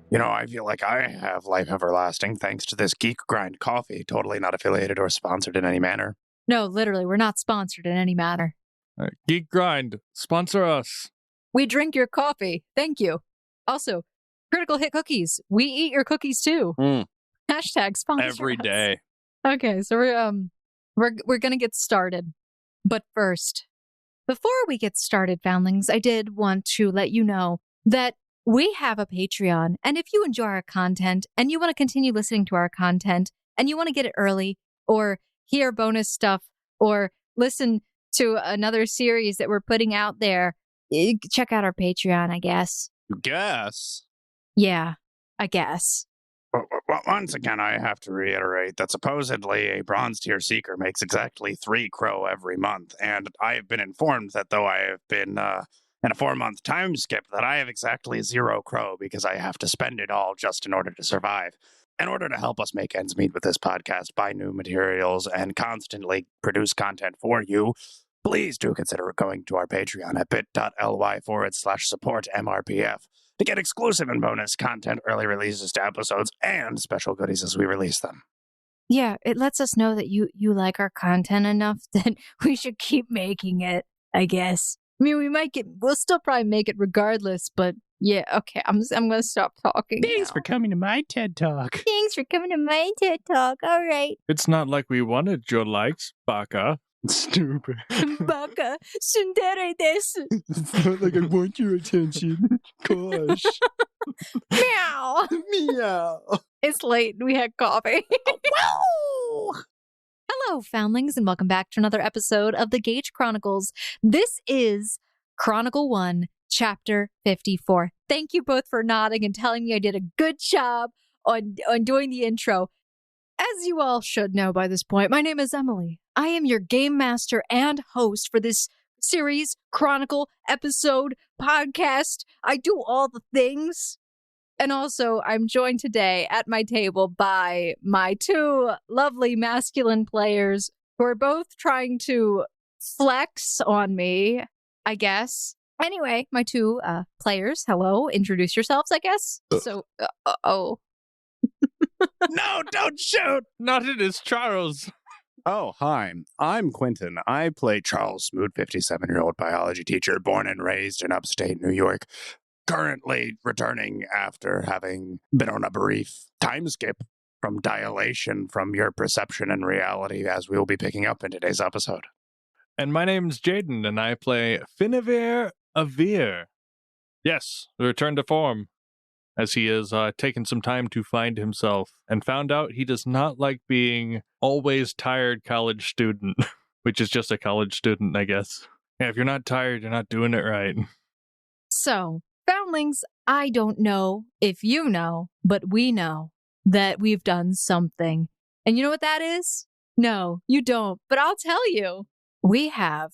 You know, I feel like I have life everlasting thanks to this Geek Grind coffee, totally not affiliated or sponsored in any manner. No, literally, we're not sponsored in any manner. Geek Grind, sponsor us. We drink your coffee. Thank you. Also, Critical Hit Cookies. We eat your cookies too. Hashtag sponsor Every us. day. Okay, so we're gonna get started. But first, before we get started, Foundlings, I did want to let you know that we have a Patreon, and if you enjoy our content and you want to continue listening to our content and you want to get it early or hear bonus stuff or listen to another series that we're putting out there, check out our Patreon, I guess. Guess? Yeah, I guess. Well, once again, I have to reiterate that supposedly a bronze tier seeker makes exactly 3 crow every month, and I have been informed that though I have been in a 4-month time skip, that I have exactly 0 crow because I have to spend it all just in order to survive. In order to help us make ends meet with this podcast, buy new materials, and constantly produce content for you, please do consider going to our Patreon at bit.ly/support MRPF to get exclusive and bonus content, early releases to episodes, and special goodies as we release them. Yeah, it lets us know that you like our content enough that we should keep making it, I guess. I mean, we'll still probably make it regardless, but yeah, okay, I'm going to stop talking. Thanks for coming to my TED Talk. Thanks for coming to my TED Talk, all right. It's not like we wanted your likes, Baka. Stupid. Baka, sundere desu. It's not like I want your attention. Gosh. Meow. Meow. It's late and we had coffee. Wow. Hello, Foundlings, and welcome back to another episode of the Gate Chronicles. This is Chronicle 1, Chapter 54. Thank you both for nodding and telling me I did a good job on doing the intro. As you all should know by this point, my name is Emily. I am your game master and host for this series, chronicle, episode, podcast. I do all the things. And also, I'm joined today at my table by my 2 lovely masculine players who are both trying to flex on me, I guess. Anyway, my 2 players, hello, introduce yourselves, I guess. Oh. No, don't shoot! Not it is Charles. Oh, hi. I'm Quentin. I play Charles Smoot, 57-year-old biology teacher, born and raised in upstate New York. Currently returning after having been on a brief time skip from dilation from your perception and reality, as we will be picking up in today's episode. And my name's Jaden, and I play Finavir Avir. Yes, the return to form, as he has taken some time to find himself and found out he does not like being always tired college student, which is just a college student, I guess. Yeah, if you're not tired, you're not doing it right. So, Foundlings, I don't know if you know, but we know that we've done something. And you know what that is? No, you don't, but I'll tell you. We have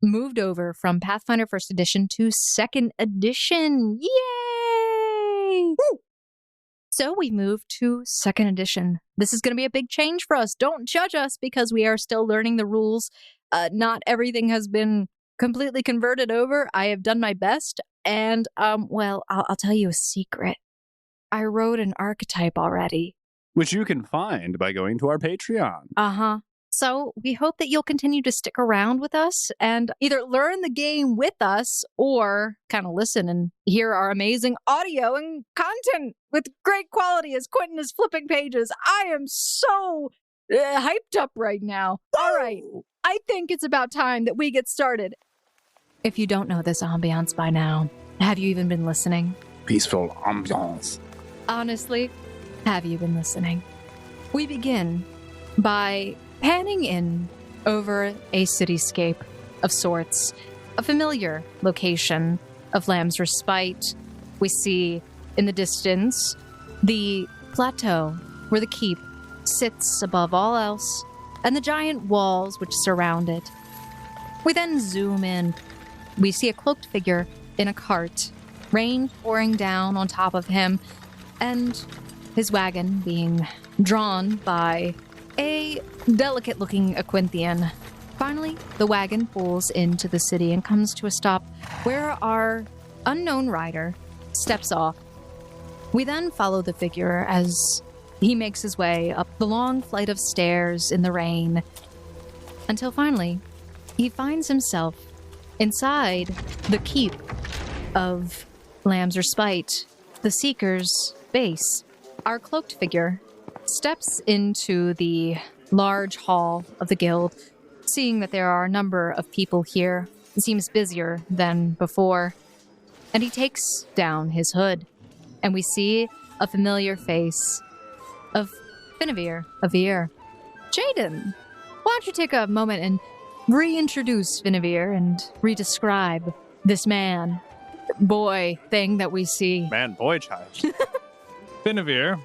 moved over from Pathfinder 1st Edition to 2nd Edition. Yay! Woo! So we moved to 2nd Edition. This is going to be a big change for us. Don't judge us because we are still learning the rules. Not everything has been completely converted over. I have done my best. And, well, I'll tell you a secret. I wrote an archetype already. Which you can find by going to our Patreon. Uh-huh. So we hope that you'll continue to stick around with us and either learn the game with us or kind of listen and hear our amazing audio and content with great quality as Quentin is flipping pages. I am so hyped up right now. All right. I think it's about time that we get started. If you don't know this ambiance by now, have you even been listening? Peaceful ambiance. Honestly, have you been listening? We begin by panning in over a cityscape of sorts, a familiar location of Lamb's Respite. We see in the distance the plateau where the keep sits above all else and the giant walls which surround it. We then zoom in. We see a cloaked figure in a cart, rain pouring down on top of him, and his wagon being drawn by a delicate-looking Aquinthian. Finally, the wagon pulls into the city and comes to a stop where our unknown rider steps off, We then follow the figure as he makes his way up the long flight of stairs in the rain until finally he finds himself inside the keep of Lamb's Respite, the Seeker's base. Our cloaked figure steps into the large hall of the guild, seeing that there are a number of people here. It seems busier than before. And he takes down his hood, and we see a familiar face of Finavir, Avir. Jaden, why don't you take a moment and reintroduce Finavir and redescribe this man, boy thing that we see. Man, boy, child. Finavir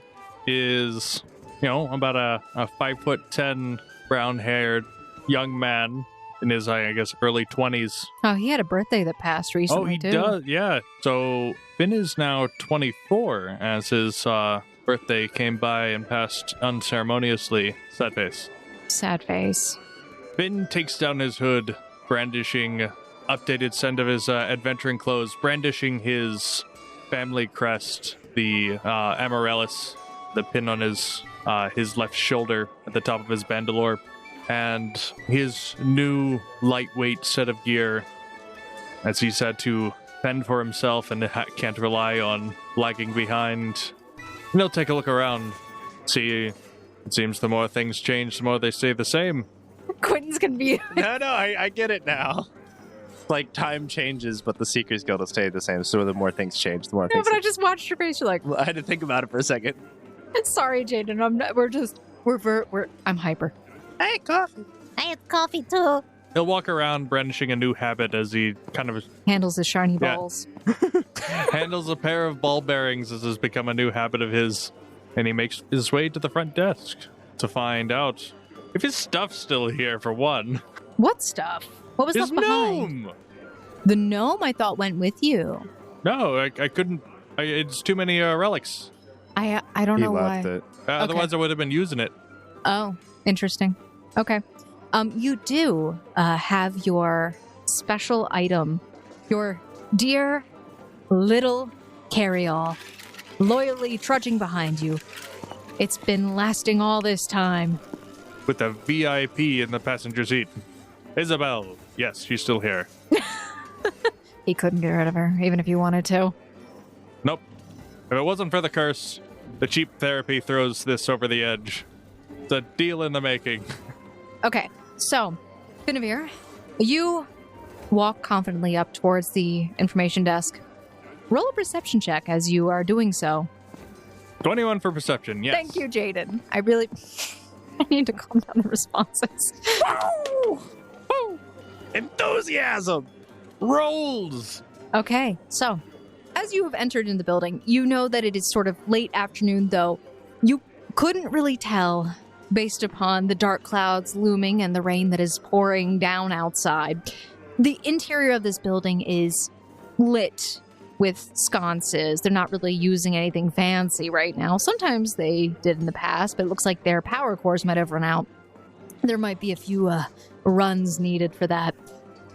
is, about a 5'10", brown-haired young man in his, I guess, early 20s. Oh, he had a birthday that passed recently, Oh, he too. does, yeah. So Finn is now 24, as his birthday came by and passed unceremoniously. Sad face. Sad face. Finn takes down his hood, brandishing updated set of his adventuring clothes, brandishing his family crest, the amaryllis, the pin on his left shoulder at the top of his bandolier, and his new lightweight set of gear, as he's had to fend for himself and can't rely on lagging behind. And he'll take a look around, see. It seems the more things change, the more they stay the same. Quentin's confused. No, I get it now. Like, time changes, but the Seekers Guild will stay the same, so the more things change, the more No, things... but I just watched your face. You're like, I had to think about it for a second. sorry, Jaden. I'm hyper. Hey, coffee. I have coffee too. He'll walk around brandishing a new habit as he kind of Handles his shiny Yeah. balls. handles a pair of ball bearings, as has become a new habit of his, and he makes his way to the front desk to find out if his stuff's still here, for one. What stuff? What was His left behind? gnome! The gnome I thought went with you. No, I couldn't. It's too many relics. I don't He know left why. it. Otherwise, I would have been using it. Oh, interesting. Okay. You do have your special item, your dear little carryall, loyally trudging behind you. It's been lasting all this time. With a VIP in the passenger seat. Isabel. Yes, she's still here. He couldn't get rid of her, even if he wanted to. Nope. If it wasn't for the curse, the cheap therapy throws this over the edge. It's a deal in the making. Okay, so, Finavir, you walk confidently up towards the information desk. Roll a perception check as you are doing so. 21 for perception, yes. Thank you, Jaden. I need to calm down the responses. Enthusiasm! Rolls! Okay, so as you have entered in the building, you know that it is sort of late afternoon, though you couldn't really tell based upon the dark clouds looming and the rain that is pouring down outside. The interior of this building is lit with sconces. They're not really using anything fancy right now. Sometimes they did in the past, but it looks like their power cores might have run out. There might be a few runs needed for that.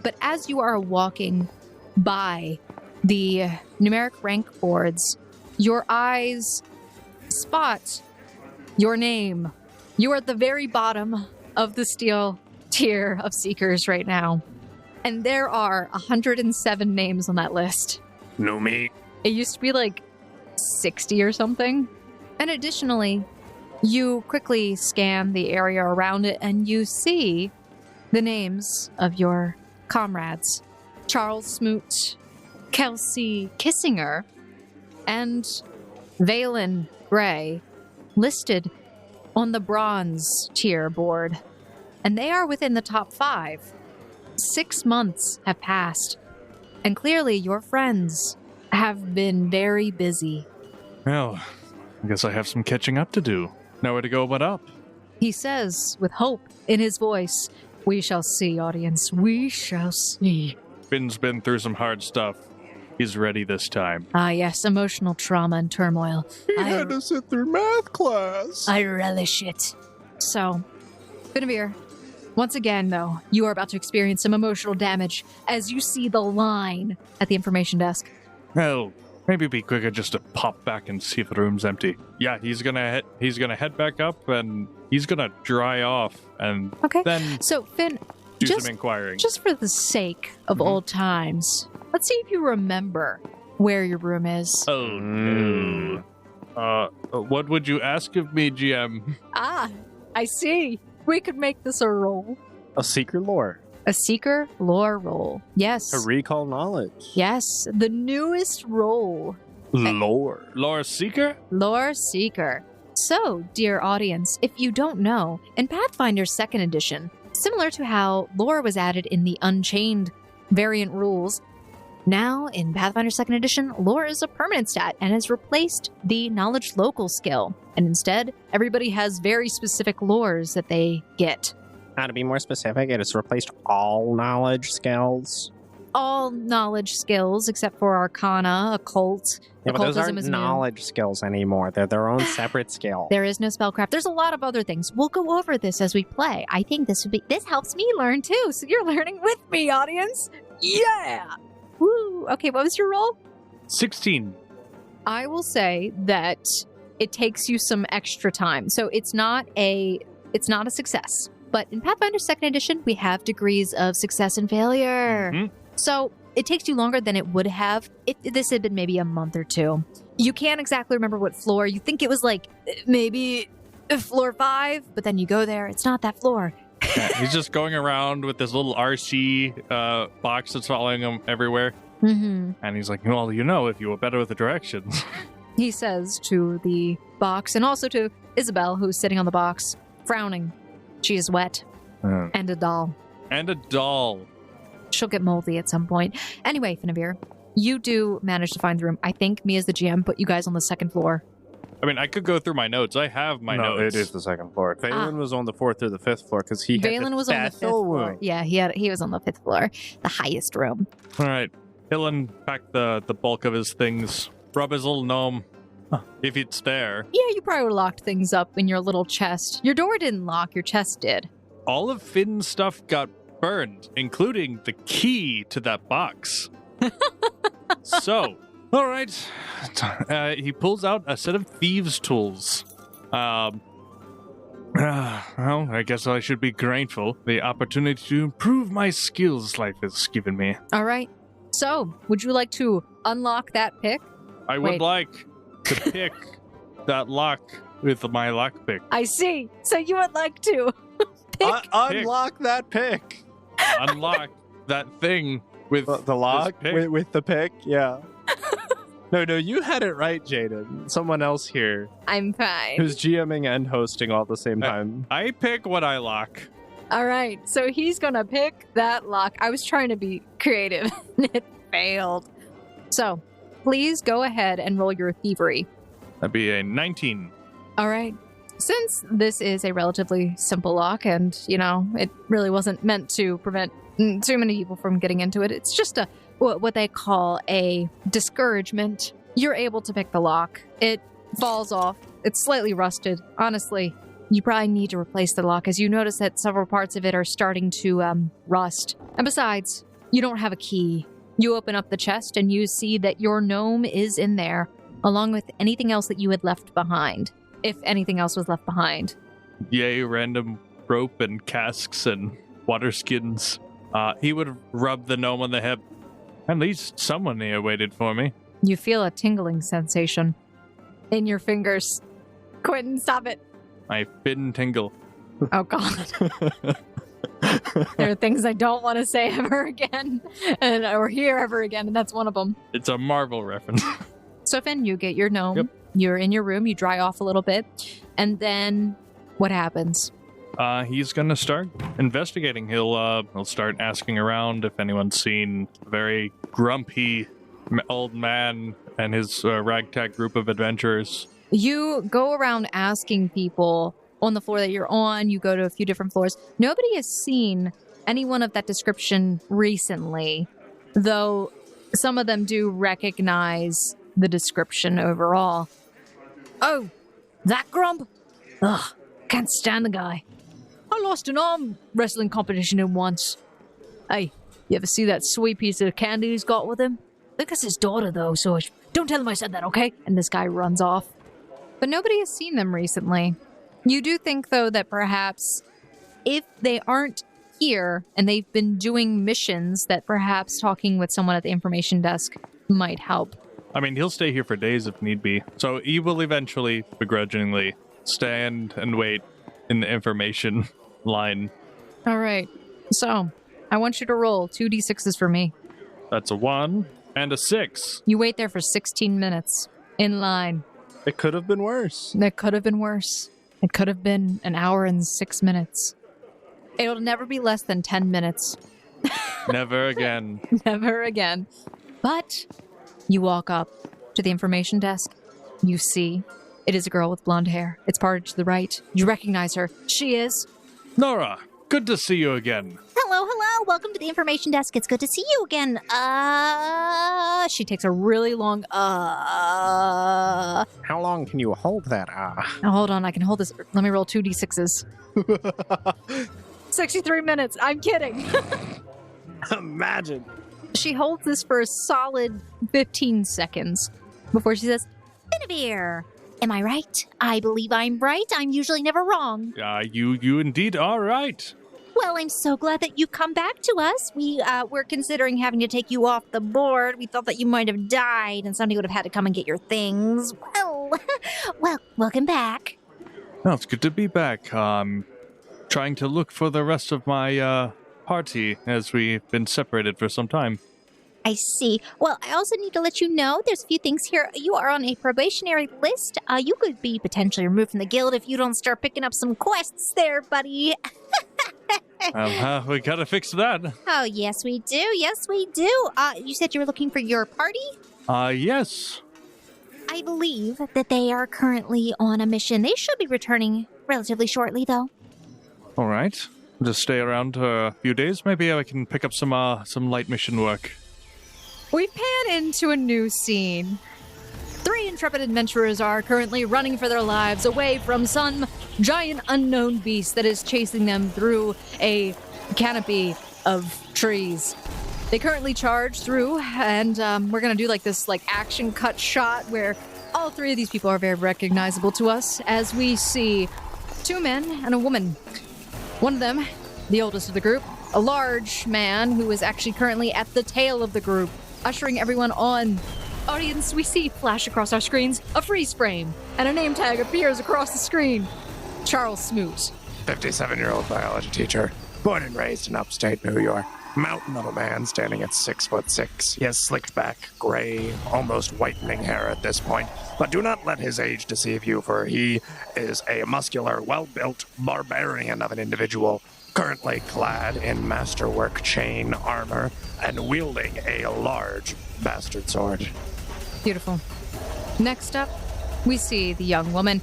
But as you are walking by the numeric rank boards, your eyes spot your name. You are at the very bottom of the steel tier of Seekers right now. And there are 107 names on that list. No me. It used to be like 60 or something. And additionally, you quickly scan the area around it and you see the names of your comrades. Charles Smoot, Kelsey Kissinger, and Vaeolin Gray listed on the bronze tier board. And they are within the top 5. 6 months have passed. And clearly your friends have been very busy. Well, I guess I have some catching up to do. Nowhere to go but up. He says, with hope in his voice, "We shall see, audience. We shall see." Finn's been through some hard stuff. He's ready this time. Ah, yes, emotional trauma and turmoil. He had to sit through math class. I relish it. So, Guinevere, once again, though, you are about to experience some emotional damage as you see the line at the information desk. Well, Maybe be quicker just to pop back and see if the room's empty. Yeah, he's gonna head back up and he's gonna dry off and Okay. then So, Finn, do some inquiring. just for the sake of old times, let's see if you remember where your room is. Oh no. What would you ask of me, GM? Ah, I see. We could make this a roll. A secret lore. A seeker lore roll. Yes. To recall knowledge. Yes, the newest roll. Lore. Lore Seeker? Lore Seeker. So, dear audience, if you don't know, in Pathfinder 2nd Edition, similar to how lore was added in the Unchained variant rules, now in Pathfinder 2nd Edition, lore is a permanent stat and has replaced the knowledge local skill. And instead, everybody has very specific lores that they get. Now, to be more specific, it has replaced all knowledge skills. All knowledge skills except for Arcana, Occult. Yeah, but those Occultism aren't is new. knowledge skills anymore. They're their own separate skill. There is no spellcraft. There's a lot of other things. We'll go over this as we play. I think this helps me learn too. So you're learning with me, audience. Yeah. Woo. Okay, what was your roll? 16. I will say that it takes you some extra time. So it's not a success. But in Pathfinder 2nd Edition, we have degrees of success and failure. Mhm. So it takes you longer than it would have if this had been maybe a month or two. You can't exactly remember what floor. You think it was like maybe floor 5, but then you go there. It's not that floor. Yeah, he's just going around with this little RC box that's following him everywhere. Mm-hmm. And he's like, well, if you were better with the directions. He says to the box and also to Isabel, who's sitting on the box, frowning. She is wet. And a doll. And a doll. She'll get moldy at some point. Anyway, Finavir, you do manage to find the room. I think me as the GM put you guys on the 2nd floor. I mean, I could go through my notes. I have my No, notes. it is the 2nd floor. Vaeolin was on the 4th or the 5th floor because he Vaeolin had was on the 5th floor. Yeah, he was on the 5th floor, the highest room. All right. Hillen packed the bulk of his things. Rub his little gnome. If it's there. Yeah, you probably locked things up in your little chest. Your door didn't lock, your chest did. All of Finn's stuff got burned, including the key to that box. So, all right. He pulls out a set of thieves' tools. Well, I guess I should be grateful. The opportunity to improve my skills life has given me. All right. So, would you like to unlock that pick? I would Wait. like to pick that lock with my lockpick. I see. So you would like to pick. Unlock that pick. Unlock that thing with The lock this pick. with the pick. Yeah. No, you had it right, Jaden. Someone else here I'm fine. who's GMing and hosting all at the same time. I pick what I lock. All right. So he's going to pick that lock. I was trying to be creative and it failed. So please go ahead and roll your thievery. That'd be a 19. All right. Since this is a relatively simple lock and, it really wasn't meant to prevent too many people from getting into it, it's just what they call a discouragement. You're able to pick the lock. It falls off. It's slightly rusted. Honestly, you probably need to replace the lock as you notice that several parts of it are starting to rust. And besides, you don't have a key. You open up the chest and you see that your gnome is in there, along with anything else that you had left behind. If anything else was left behind. Yay, random rope and casks and water skins. He would rub the gnome on the hip. At least someone here waited for me. You feel a tingling sensation in your fingers. Quentin, stop it. My fin tingle. Oh, God. There are things I don't want to say ever again, or hear ever again, and that's one of them. It's a Marvel reference. So, Finn, you get your gnome. Yep. You're in your room. You dry off a little bit. And then what happens? He's gonna start investigating. He'll start asking around if anyone's seen a very grumpy old man and his ragtag group of adventurers. You go around asking people on the floor that you're on. You go to a few different floors. Nobody has seen anyone of that description recently, though some of them do recognize the description overall. Oh, that grump? Ugh, can't stand the guy. I lost an arm wrestling competition in once. Hey, you ever see that sweet piece of candy he's got with him? think that's his daughter, though, so don't tell him I said that, okay? And this guy runs off. But nobody has seen them recently. You do think, though, that perhaps if they aren't here and they've been doing missions, that perhaps talking with someone at the information desk might help. I mean, he'll stay here for days if need be. So he will eventually, begrudgingly, stand and wait in the information line. All right. So, I want you to roll 2d6s for me. That's a 1 and a 6. You wait there for 16 minutes in line. It could have been worse. That could have been worse. It could have been an hour and 6 minutes. It'll never be less than 10 minutes. Never again. Never again. But you walk up to the information desk. You see it is a girl with blonde hair. It's parted to the right. You recognize her. She is... Nora, good to see you again. Hello. Welcome to the information desk. It's good to see you again. She takes a really long, How long can you hold that? Now, hold on, I can hold this. Let me roll 2d6s. 63 minutes. I'm kidding. Imagine. She holds this for a solid 15 seconds before she says, Guinevere. Am I right? I believe I'm right. I'm usually never wrong. You indeed are right. Well, I'm so glad that you've come back to us. We were considering having to take you off the board. We thought that you might have died and somebody would have had to come and get your things. Well, welcome back. Well, it's good to be back. Trying to look for the rest of my party as we've been separated for some time. I see. Well, I also need to let you know there's a few things here. You are on a probationary list. You could be potentially removed from the guild if you don't start picking up some quests there, buddy. We gotta fix that. Oh, yes, we do. Yes, we do. You said you were looking for your party? Yes. I believe that they are currently on a mission. They should be returning relatively shortly, though. All right. Just stay around a few days. Maybe I can pick up some light mission work. we pan into a new scene. 3 intrepid adventurers are currently running for their lives away from some giant unknown beast that is chasing them through a canopy of trees. They currently charge through, and we're going to do this action cut shot where all 3 of these people are very recognizable to us as we see 2 men and a woman. One of them, the oldest of the group, a large man who is actually currently at the tail of the group, ushering everyone on. Audience, we see flash across our screens a freeze frame, and a name tag appears across the screen. Charles Smoot. 57-year-old biology teacher, born and raised in upstate New York. Mountain of a man standing at 6'6". He has slicked back, gray, almost whitening hair at this point. But do not let his age deceive you, for he is a muscular, well-built barbarian of an individual, currently clad in masterwork chain armor and wielding a large bastard sword. Beautiful. Next up, we see the young woman.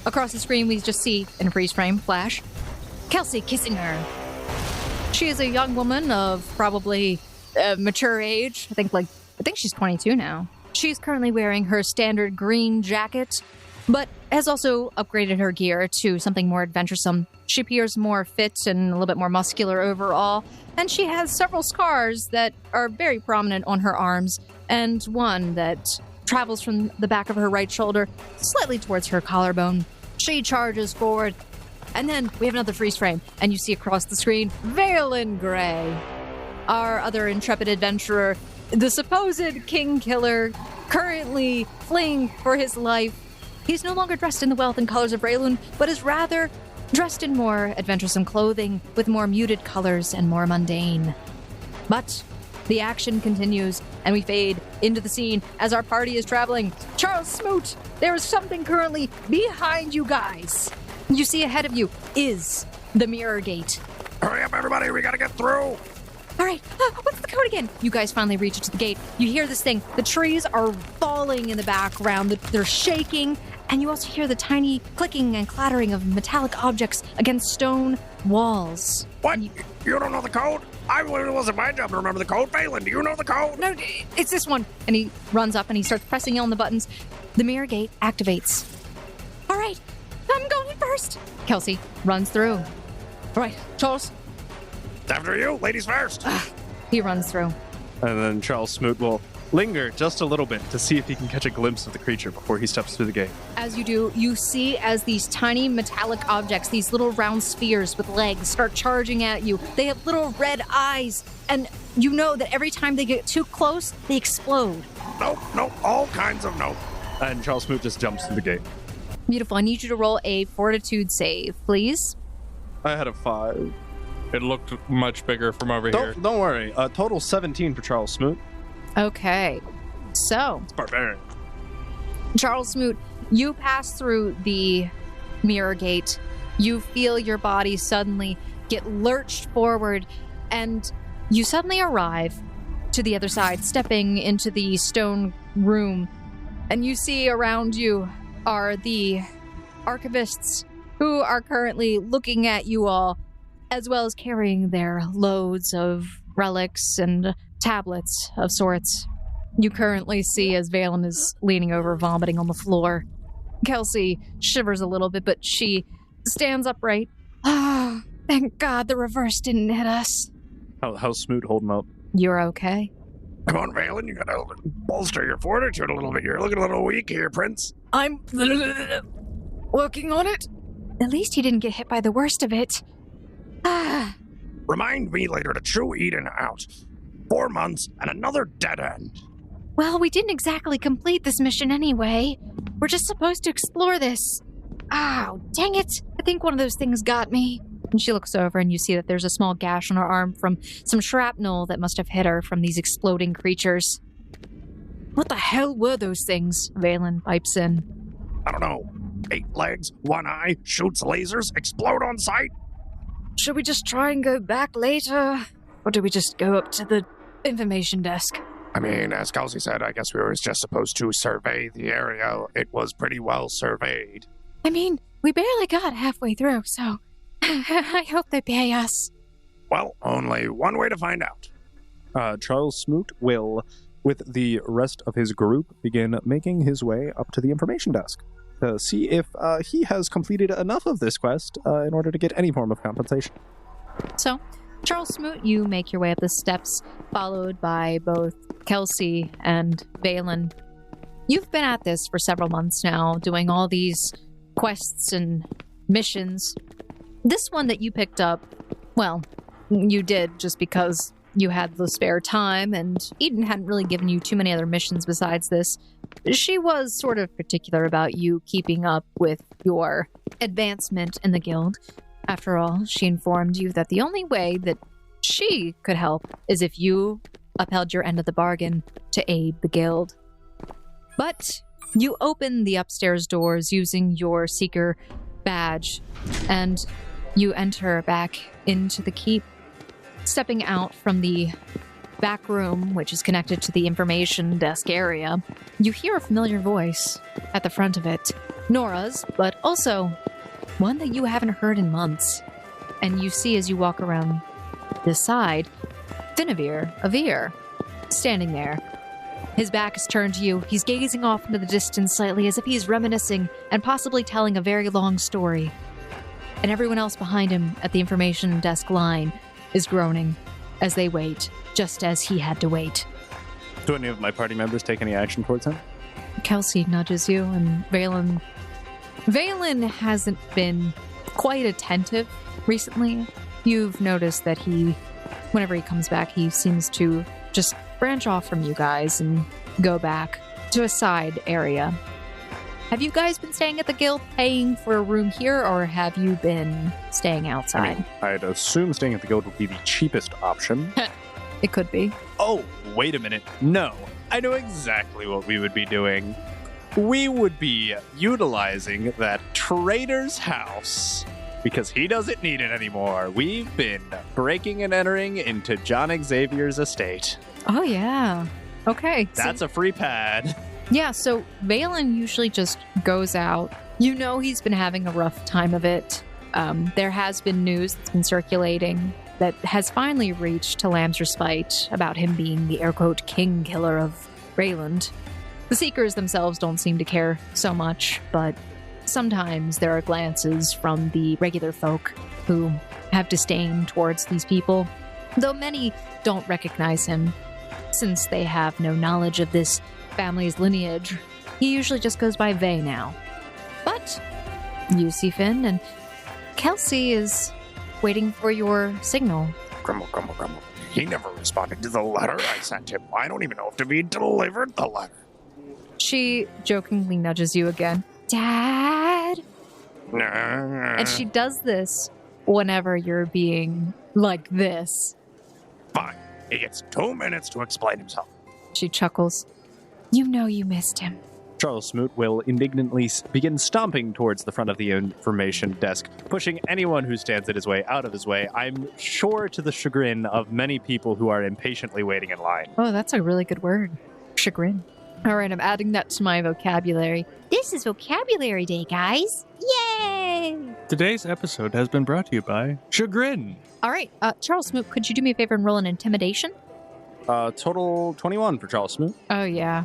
Across the screen, we just see, in a freeze frame, flash, Kelsey kissing her. She is a young woman of probably mature age. I think she's 22 now. She's currently wearing her standard green jacket, but has also upgraded her gear to something more adventuresome. She appears more fit and a little bit more muscular overall, and she has several scars that are very prominent on her arms, and one that travels from the back of her right shoulder slightly towards her collarbone. She charges forward, and then we have another freeze frame, and you see across the screen, Vaeolin Gray, our other intrepid adventurer, the supposed king killer, currently fleeing for his life. He's no longer dressed in the wealth and colors of Vaeolin, but is rather dressed in more adventuresome clothing with more muted colors and more mundane. But the action continues, and we fade into the scene as our party is traveling. Charles Smoot, there is something currently behind you guys. You see ahead of you is the mirror gate. Hurry up, everybody, we gotta get through! All right, what's the code again? You guys finally reach it to the gate. You hear this thing. The trees are falling in the background. They're shaking, and you also hear the tiny clicking and clattering of metallic objects against stone walls. What? You don't know the code? It wasn't my job to remember the code. Vaeolin, do you know the code? No, it's this one. And he runs up and he starts pressing on the buttons. The mirror gate activates. All right, I'm going first. Kelsey runs through. All right, Charles. After you, ladies first. He runs through. And then Charles Smoot will linger just a little bit to see if he can catch a glimpse of the creature before he steps through the gate. As you do, you see as these tiny metallic objects, these little round spheres with legs, start charging at you. They have little red eyes, and you know that every time they get too close, they explode. Nope, all kinds of nope. And Charles Smoot just jumps through the gate. Beautiful. I need you to roll a fortitude save, please. I had a 5. It looked much bigger from over here. Don't worry. Total 17 for Charles Smoot. Okay. So, It's barbarian. Charles Smoot, you pass through the mirror gate. You feel your body suddenly get lurched forward, and you suddenly arrive to the other side, stepping into the stone room. And you see around you are the archivists who are currently looking at you all, as well as carrying their loads of relics and tablets of sorts. You currently see as Vaeolin is leaning over, vomiting on the floor. Kelsey shivers a little bit, but she stands upright. Ah, thank God the reverse didn't hit us. How's Smoot holding up? You're okay. Come on, Vaeolin, you gotta bolster your fortitude a little bit. You're looking a little weak here, Prince. I'm working on it. At least he didn't get hit by the worst of it. Ah. Remind me later to chew Eden out. 4 months and another dead end. Well, we didn't exactly complete this mission anyway. We're just supposed to explore this. Oh, dang it. I think one of those things got me. And she looks over and you see that there's a small gash on her arm from some shrapnel that must have hit her from these exploding creatures. What the hell were those things? Vaeolin pipes in. I don't know. 8 legs, 1 eye, shoots lasers, explode on sight. Should we just try and go back later? Or do we just go up to the information desk? I mean, as Kelsey said, I guess we were just supposed to survey the area. It was pretty well surveyed. I mean, we barely got halfway through, so I hope they pay us. Well, only one way to find out. Charles Smoot will, with the rest of his group, begin making his way up to the information desk to see if he has completed enough of this quest in order to get any form of compensation. So, Charles Smoot, you make your way up the steps, followed by both Kelsey and Vaeolin. You've been at this for several months now, doing all these quests and missions. This one that you picked up, well, you did just because you had the spare time, and Eden hadn't really given you too many other missions besides this. She was sort of particular about you keeping up with your advancement in the guild. After all, she informed you that the only way that she could help is if you upheld your end of the bargain to aid the guild. But you open the upstairs doors using your seeker badge, and you enter back into the keep. Stepping out from the back room, which is connected to the information desk area, you hear a familiar voice at the front of it. Nora's, but also one that you haven't heard in months. And you see as you walk around this side, Avir, standing there. His back is turned to you. He's gazing off into the distance slightly as if he's reminiscing and possibly telling a very long story. And everyone else behind him at the information desk line is groaning as they wait, just as he had to wait. Do any of my party members take any action towards him? Kelsey nudges you, and Vaeolin hasn't been quite attentive recently. You've noticed that whenever he comes back, he seems to just branch off from you guys and go back to a side area. Have you guys been staying at the guild paying for a room here, or have you been staying outside? I mean, I'd assume staying at the guild would be the cheapest option. It could be. Oh, wait a minute. No, I know exactly what we would be doing. We would be utilizing that trader's house because he doesn't need it anymore. We've been breaking and entering into John Xavier's estate. Oh, yeah. Okay. That's a free pad. Yeah, so Vaeolin usually just goes out. You know he's been having a rough time of it. There has been news that's been circulating that has finally reached to Lamb's Respite about him being the air-quote king killer of Rayland. The Seekers themselves don't seem to care so much, but sometimes there are glances from the regular folk who have disdain towards these people, though many don't recognize him. since they have no knowledge of this family's lineage, he usually just goes by Vae now. But you see Finn, and Kelsey is waiting for your signal. Grumble, grumble, grumble. He never responded to the letter I sent him. I don't even know if he delivered the letter. She jokingly nudges you again. Dad? Nah. And she does this whenever you're being like this. Fine. He gets 2 minutes to explain himself. She chuckles. You know you missed him. Charles Smoot will indignantly begin stomping towards the front of the information desk, pushing anyone who stands in his way out of his way, I'm sure to the chagrin of many people who are impatiently waiting in line. Oh, that's a really good word. Chagrin. All right, I'm adding that to my vocabulary. This is vocabulary day, guys. Yay! Today's episode has been brought to you by Chagrin. All right, Charles Smoot, could you do me a favor and roll an intimidation? Total 21 for Charles Smoot. Oh, yeah.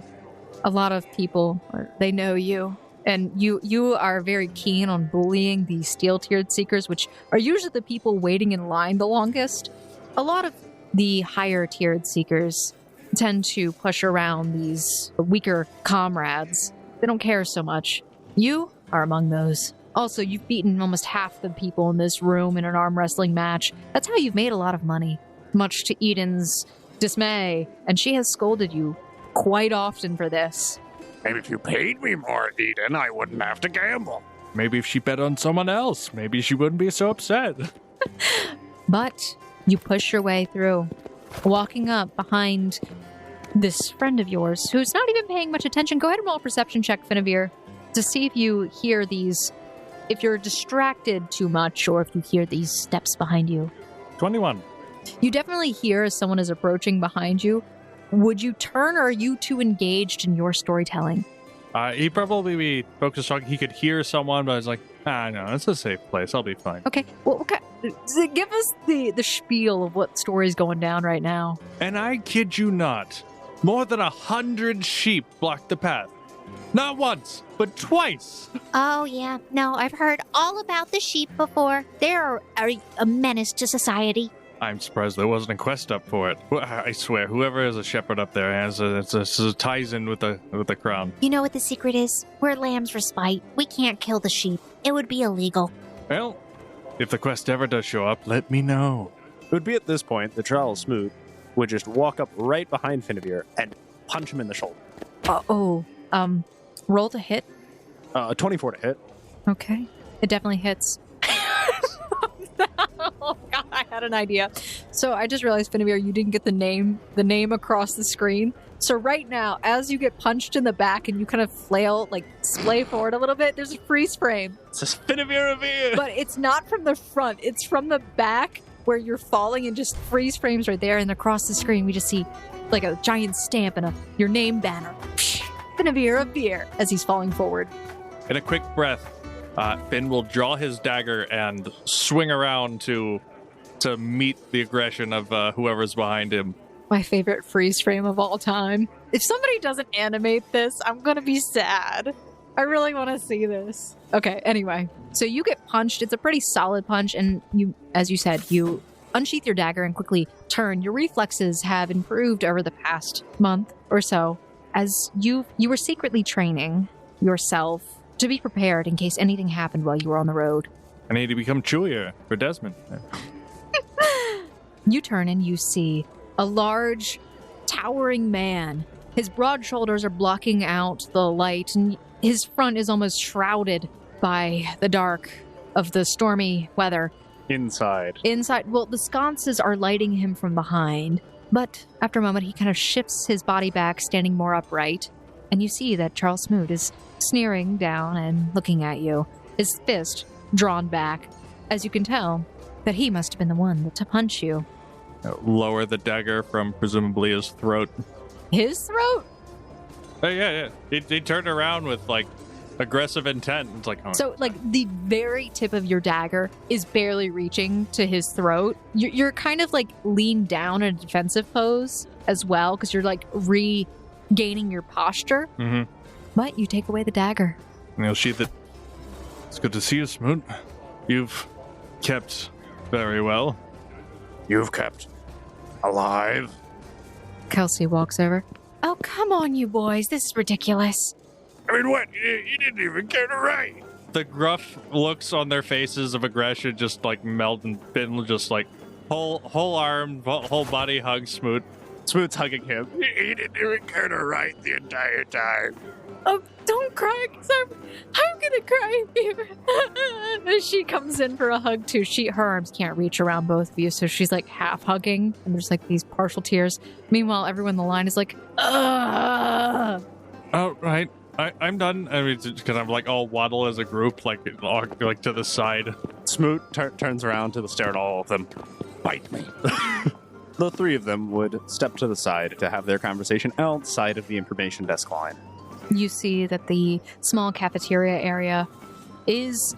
A lot of people, they know you. And you are very keen on bullying the steel-tiered seekers, which are usually the people waiting in line the longest. A lot of the higher-tiered seekers tend to push around these weaker comrades. They don't care so much. You are among those. Also, you've beaten almost half the people in this room in an arm wrestling match. That's how you've made a lot of money, much to Eden's dismay, and she has scolded you quite often for this. Maybe if you paid me more, Eden, I wouldn't have to gamble. Maybe if she bet on someone else, maybe she wouldn't be so upset. But you push your way through, walking up behind this friend of yours who's not even paying much attention. Go ahead and roll a perception check, Finavir, to see if you hear these, if you're distracted too much or if you hear these steps behind you. 21. You definitely hear as someone is approaching behind you. Would you turn, or are you too engaged in your storytelling? He'd probably be focused on, he could hear someone, but I was like, no, it's a safe place. I'll be fine. Okay, well, okay. Give us the spiel of what story's going down right now. And I kid you not, more than 100 sheep blocked the path. Not once, but twice. Oh, yeah. No, I've heard all about the sheep before. They're a menace to society. I'm surprised there wasn't a quest up for it. I swear, whoever is a shepherd up there has ties in with the crown. You know what the secret is? We're lamb's respite. We can't kill the sheep. It would be illegal. Well, if the quest ever does show up, let me know. It would be at this point that Charles Smoot would just walk up right behind Finavir and punch him in the shoulder. Roll to hit. 24 to hit. Okay. It definitely hits. Oh god, I had an idea. So I just realized, Finavir, you didn't get the name across the screen. So right now, as you get punched in the back and you kind of splay forward a little bit, there's a freeze frame. It says Finavir. But it's not from the front, it's from the back where you're falling, and just freeze frames right there, and across the screen we just see like a giant stamp and your name banner. Finavir of Beer as he's falling forward. In a quick breath, Finn will draw his dagger and swing around to meet the aggression of whoever's behind him. My favorite freeze frame of all time. If somebody doesn't animate this, I'm gonna be sad. I really want to see this. Okay, anyway. So you get punched. It's a pretty solid punch, and you, as you said, you unsheath your dagger and quickly turn. Your reflexes have improved over the past month or so, as you were secretly training yourself to be prepared in case anything happened while you were on the road. I need to become chewier for Desmond. You turn and you see a large, towering man. His broad shoulders are blocking out the light, and his front is almost shrouded by the dark of the stormy weather. Inside, well, the sconces are lighting him from behind, but after a moment, he kind of shifts his body back, standing more upright, and you see that Charles Smoot is sneering down and looking at you, his fist drawn back, as you can tell that he must have been the one to punch you. Lower the dagger from presumably his throat. His throat? Oh, yeah. He turned around with, aggressive intent. It's like, oh. So, the very tip of your dagger is barely reaching to his throat. You're kind of, leaned down in a defensive pose as well, because you're, regaining your posture. Mm-hmm. But you take away the dagger. And he'll sheath it. It's good to see you, Smoot. You've kept very well. You've kept alive. Kelsey walks over. Oh, come on, you boys. This is ridiculous. I mean, what? You didn't even care to write. The gruff looks on their faces of aggression just like melt, and Finn just like whole arm, whole body hug Smoot. Smoot's hugging him. He didn't even care to write the entire time. Oh, don't cry, because I'm gonna cry here. She comes in for a hug too. Her arms can't reach around both of you, so she's like half hugging, and there's like these partial tears. Meanwhile, everyone in the line is like, ugh. Oh, right. I'm done. I mean, because I'm like all waddle as a group, like to the side. Smoot turns around to stare at all of them. Bite me. The three of them would step to the side to have their conversation outside of the information desk line. You see that the small cafeteria area is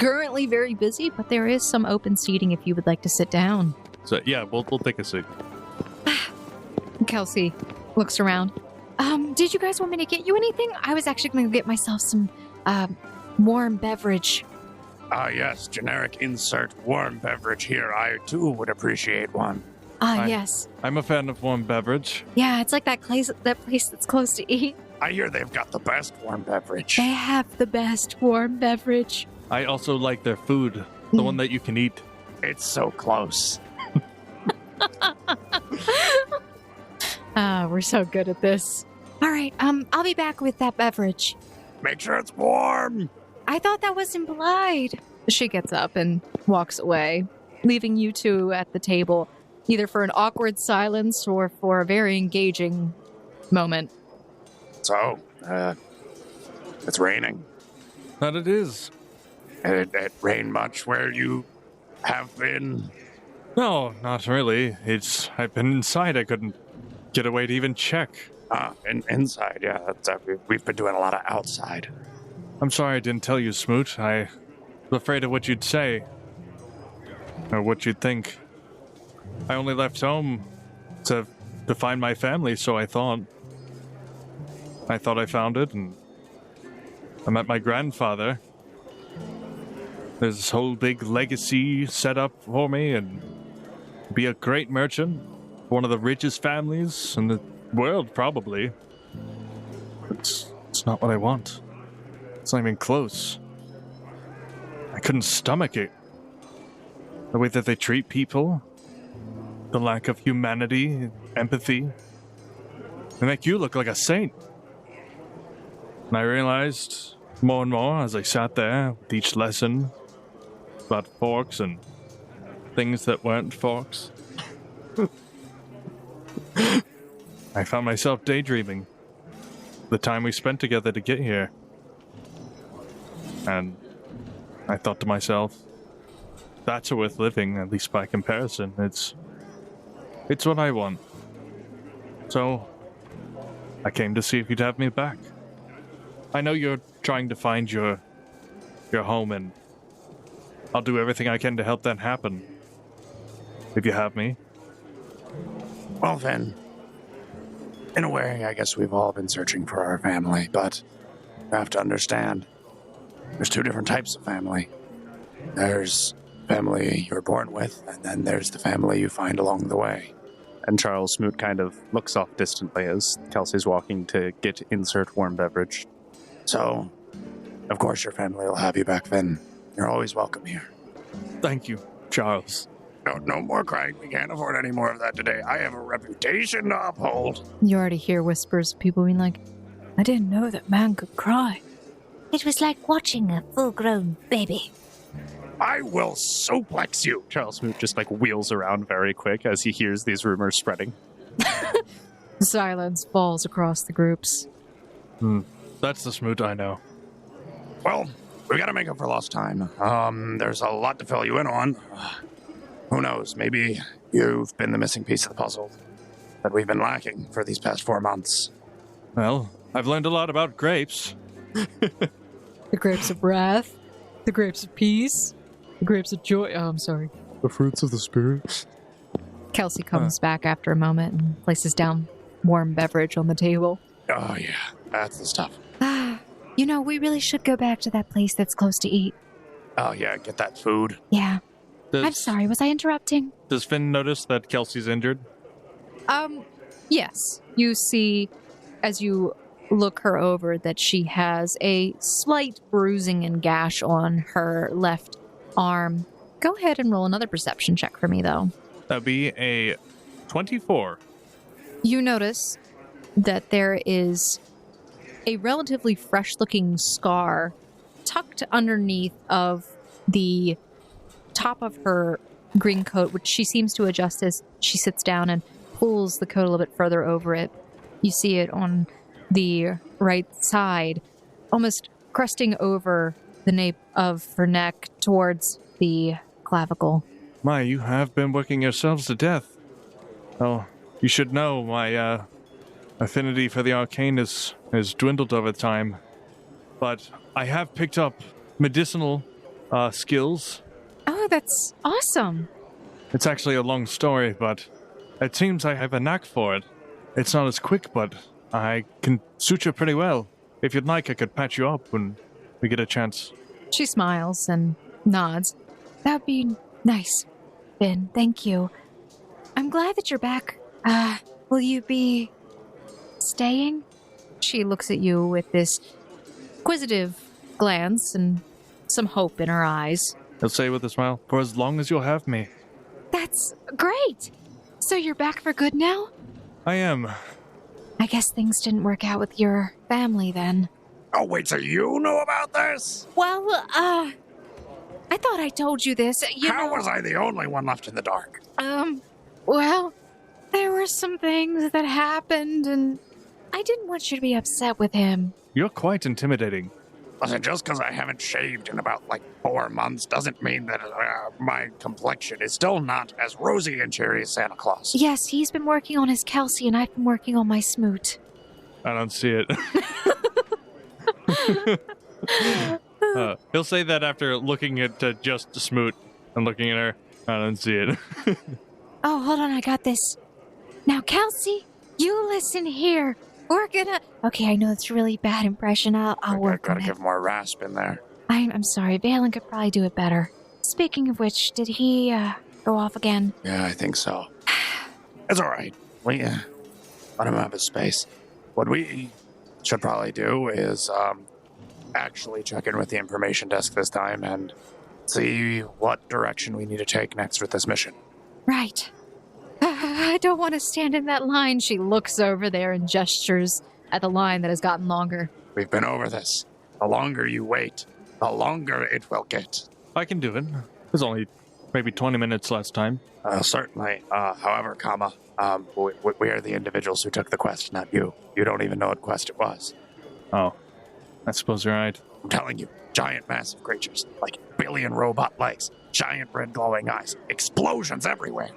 currently very busy, but there is some open seating if you would like to sit down. So yeah, we'll take a seat. Kelsey looks around. Did you guys want me to get you anything? I was actually going to get myself some warm beverage. Yes, generic insert warm beverage here. I too would appreciate one. Yes. I'm a fan of warm beverage. Yeah, it's like that place that's close to eat. I hear they've got the best warm beverage. They have the best warm beverage. I also like their food, the one that you can eat. It's so close. We're so good at this. All right, I'll be back with that beverage. Make sure it's warm. I thought that was implied. She gets up and walks away, leaving you two at the table, either for an awkward silence or for a very engaging moment. So, it's raining. That it is. It rained much where you have been? No, not really. I've been inside. I couldn't get away to even check. Inside, yeah. We've been doing a lot of outside. I'm sorry I didn't tell you, Smoot. I was afraid of what you'd say. Or what you'd think. I only left home to find my family, so I thought I found it, and I met my grandfather. There's this whole big legacy set up for me, and be a great merchant, one of the richest families in the world, probably. It's not what I want. It's not even close. I couldn't stomach it. The way that they treat people, the lack of humanity, empathy. They make you look like a saint. And I realized more and more as I sat there with each lesson about forks and things that weren't forks. I found myself daydreaming the time we spent together to get here. And I thought to myself, that's worth living, at least by comparison. It's what I want. So, I came to see if you'd have me back. I know you're trying to find your home, and I'll do everything I can to help that happen. If you have me. Well then, in a way, I guess we've all been searching for our family, but you have to understand, there's two different types of family. There's family you're born with, and then there's the family you find along the way. And Charles Smoot kind of looks off distantly as Kelsey's walking to get insert warm beverage. So, of course your family will have you back then. You're always welcome here. Thank you, Charles. No more crying. We can't afford any more of that today. I have a reputation to uphold. You already hear whispers of people being like, I didn't know that man could cry. It was like watching a full-grown baby. I will suplex you. Charles Smoot just wheels around very quick as he hears these rumors spreading. Silence falls across the groups. That's the Smoot I know. Well, we gotta make up for lost time. There's a lot to fill you in on. Who knows, maybe you've been the missing piece of the puzzle that we've been lacking for these past 4 months. Well, I've learned a lot about grapes. The grapes of wrath, the grapes of peace, the grapes of joy. Oh, I'm sorry. The fruits of the spirit. Kelsey comes back after a moment and places down warm beverage on the table. Oh yeah, that's the stuff. We really should go back to that place that's close to eat. Oh yeah, get that food. Yeah. I'm sorry, was I interrupting? Does Finn notice that Kelsey's injured? Yes, you see, as you look her over, that she has a slight bruising and gash on her left arm. Go ahead and roll another perception check for me, though. That'd be a 24. You notice that there is a relatively fresh-looking scar tucked underneath of the top of her green coat, which she seems to adjust as she sits down and pulls the coat a little bit further over it. You see it on the right side, almost cresting over the nape of her neck towards the clavicle. My, you have been working yourselves to death. Oh, you should know my affinity for the arcane has dwindled over time. But I have picked up medicinal skills. Oh, that's awesome. It's actually a long story, but it seems I have a knack for it. It's not as quick, but I can suture pretty well. If you'd like, I could patch you up when we get a chance. She smiles and nods. That'd be nice, Ben. Thank you. I'm glad that you're back. Will you be staying? She looks at you with this inquisitive glance and some hope in her eyes. He'll say with a smile, for as long as you'll have me. That's great. So you're back for good now? I am. I guess things didn't work out with your family then. Oh, wait, so you know about this? Well, I thought I told you this. How was I the only one left in the dark? Well, there were some things that happened, and I didn't want you to be upset with him. You're quite intimidating. Listen, just because I haven't shaved in about, 4 months doesn't mean that my complexion is still not as rosy and cherry as Santa Claus. Yes, he's been working on his Kelsey, and I've been working on my smoot. I don't see it. He'll say that after looking at just Smoot and looking at her. I don't see it. Oh, hold on, I got this. Now, Kelsey, you listen here. We're gonna... Okay, I know it's a really bad impression. I'll work on Gotta it. give more rasp in there. I'm sorry. Vaeolin could probably do it better. Speaking of which, did he go off again? Yeah, I think so. It's all right. We let him have his space. What we should probably do is actually check in with the information desk this time and see what direction we need to take next with this mission. Right. I don't want to stand in that line. She looks over there and gestures at the line that has gotten longer. We've been over this. The longer you wait, the longer it will get. I can do it. It was only maybe 20 minutes last time. Certainly. However, we are the individuals who took the quest, not you. You don't even know what quest it was. Oh, I suppose you're right. I'm telling you, giant massive creatures, like billion robot legs, giant red glowing eyes, explosions everywhere.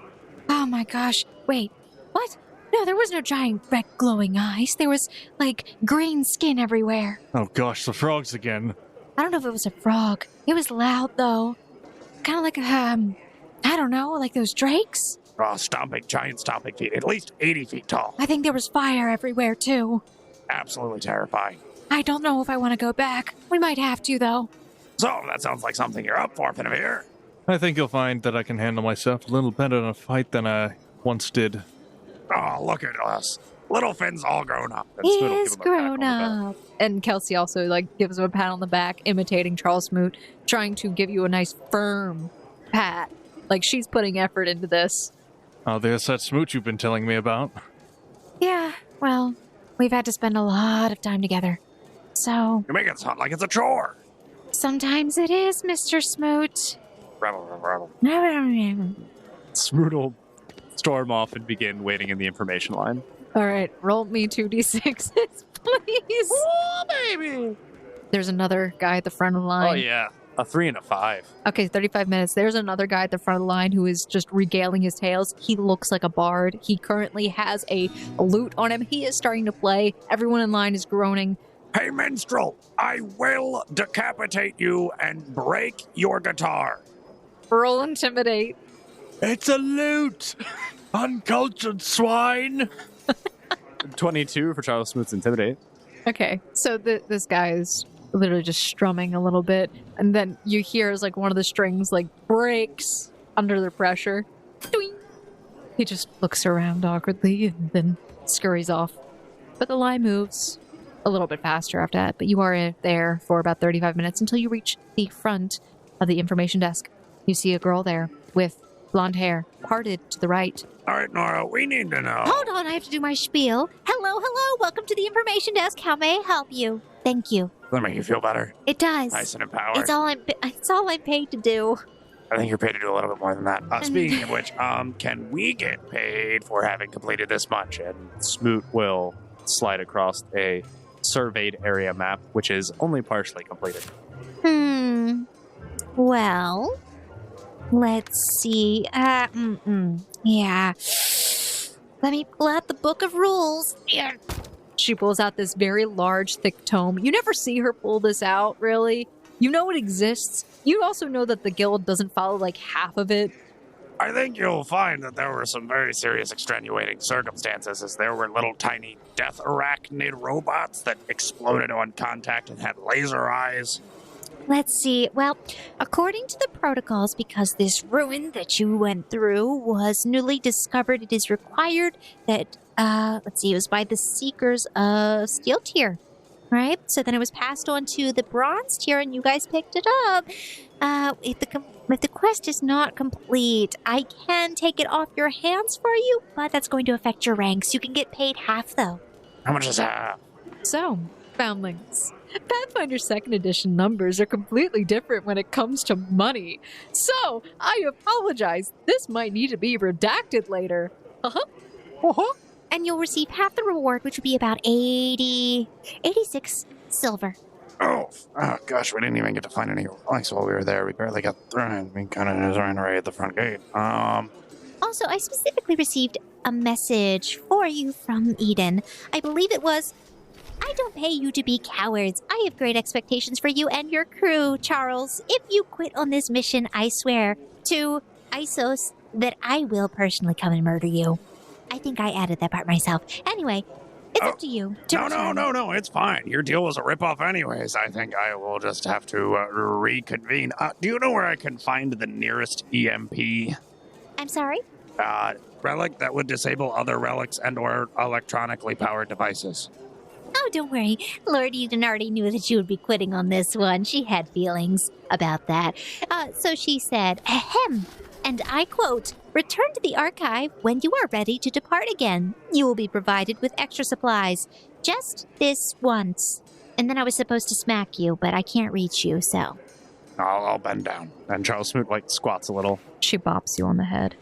Oh my gosh. Wait. What? No, there was no giant red glowing eyes. There was, green skin everywhere. Oh gosh, the frogs again. I don't know if it was a frog. It was loud, though. Kind of like, I don't know, like those drakes? Oh, giant stomping feet, at least 80 feet tall. I think there was fire everywhere, too. Absolutely terrifying. I don't know if I want to go back. We might have to, though. So, that sounds like something you're up for, Pinavere. I think you'll find that I can handle myself a little better in a fight than I once did. Oh, look at us. Little Finn's all grown up. He is grown up. And Kelsey also, gives him a pat on the back, imitating Charles Smoot, trying to give you a nice, firm pat. She's putting effort into this. Oh, there's that Smoot you've been telling me about. Yeah, well, we've had to spend a lot of time together. So... You make it sound like it's a chore. Sometimes it is, Mr. Smoot. Rebel. Smoot will storm off and begin waiting in the information line. All right, roll me 2d6s, please. Oh, baby! There's another guy at the front of the line. Oh, yeah. A 3 and a 5. Okay, 35 minutes. There's another guy at the front of the line who is just regaling his tales. He looks like a bard. He currently has a lute on him. He is starting to play. Everyone in line is groaning. Hey, minstrel, I will decapitate you and break your guitar. Roll intimidate. It's a lute! Uncultured swine! 22 for Charles Smoot's Intimidate. Okay, so this guy is literally just strumming a little bit, and then you hear as one of the strings breaks under the pressure. Doing. He just looks around awkwardly and then scurries off. But the line moves a little bit faster after that, but you are there for about 35 minutes until you reach the front of the information desk. You see a girl there with blonde hair, parted to the right. All right, Nora, we need to know. Hold on, I have to do my spiel. Hello, welcome to the information desk. How may I help you? Thank you. Does that make you feel better? It does. Nice and empowered. It's all I'm paid to do. I think you're paid to do a little bit more than that. Speaking of which, can we get paid for having completed this much? And Smoot will slide across a surveyed area map, which is only partially completed. Well, let's see. Yeah. Let me pull out the book of rules. Yeah. She pulls out this very large, thick tome. You never see her pull this out, really. You know it exists. You also know that the guild doesn't follow like half of it. I think you'll find that there were some very serious extenuating circumstances, as there were little tiny death arachnid robots that exploded on contact and had laser eyes. Let's see. Well, according to the protocols, because this ruin that you went through was newly discovered, it is required that, it was by the Seekers of Steel Tier, right? So then it was passed on to the Bronze Tier, and you guys picked it up. If the quest is not complete, I can take it off your hands for you, but that's going to affect your ranks. You can get paid half, though. How much is that? So, Foundlings. Pathfinder 2nd edition numbers are completely different when it comes to money. So, I apologize. This might need to be redacted later. And you'll receive half the reward, which would be about 86 silver. Oh, gosh, we didn't even get to find any relics while we were there. We barely got through. We kind of ran right at the front gate. Also, I specifically received a message for you from Eden. I believe it was, I don't pay you to be cowards. I have great expectations for you and your crew, Charles. If you quit on this mission, I swear to Isos that I will personally come and murder you. I think I added that part myself. Anyway, it's up to you. No, it's fine. Your deal was a ripoff anyways. I think I will just have to reconvene. Do you know where I can find the nearest EMP? I'm sorry? Relic that would disable other relics and or electronically powered devices. Oh, don't worry. Lord Eden already knew that you would be quitting on this one. She had feelings about that. So she said, ahem, and I quote, return to the archive when you are ready to depart again. You will be provided with extra supplies. Just this once. And then I was supposed to smack you, but I can't reach you, so. I'll bend down. And Charles Smoot, squats a little. She bops you on the head.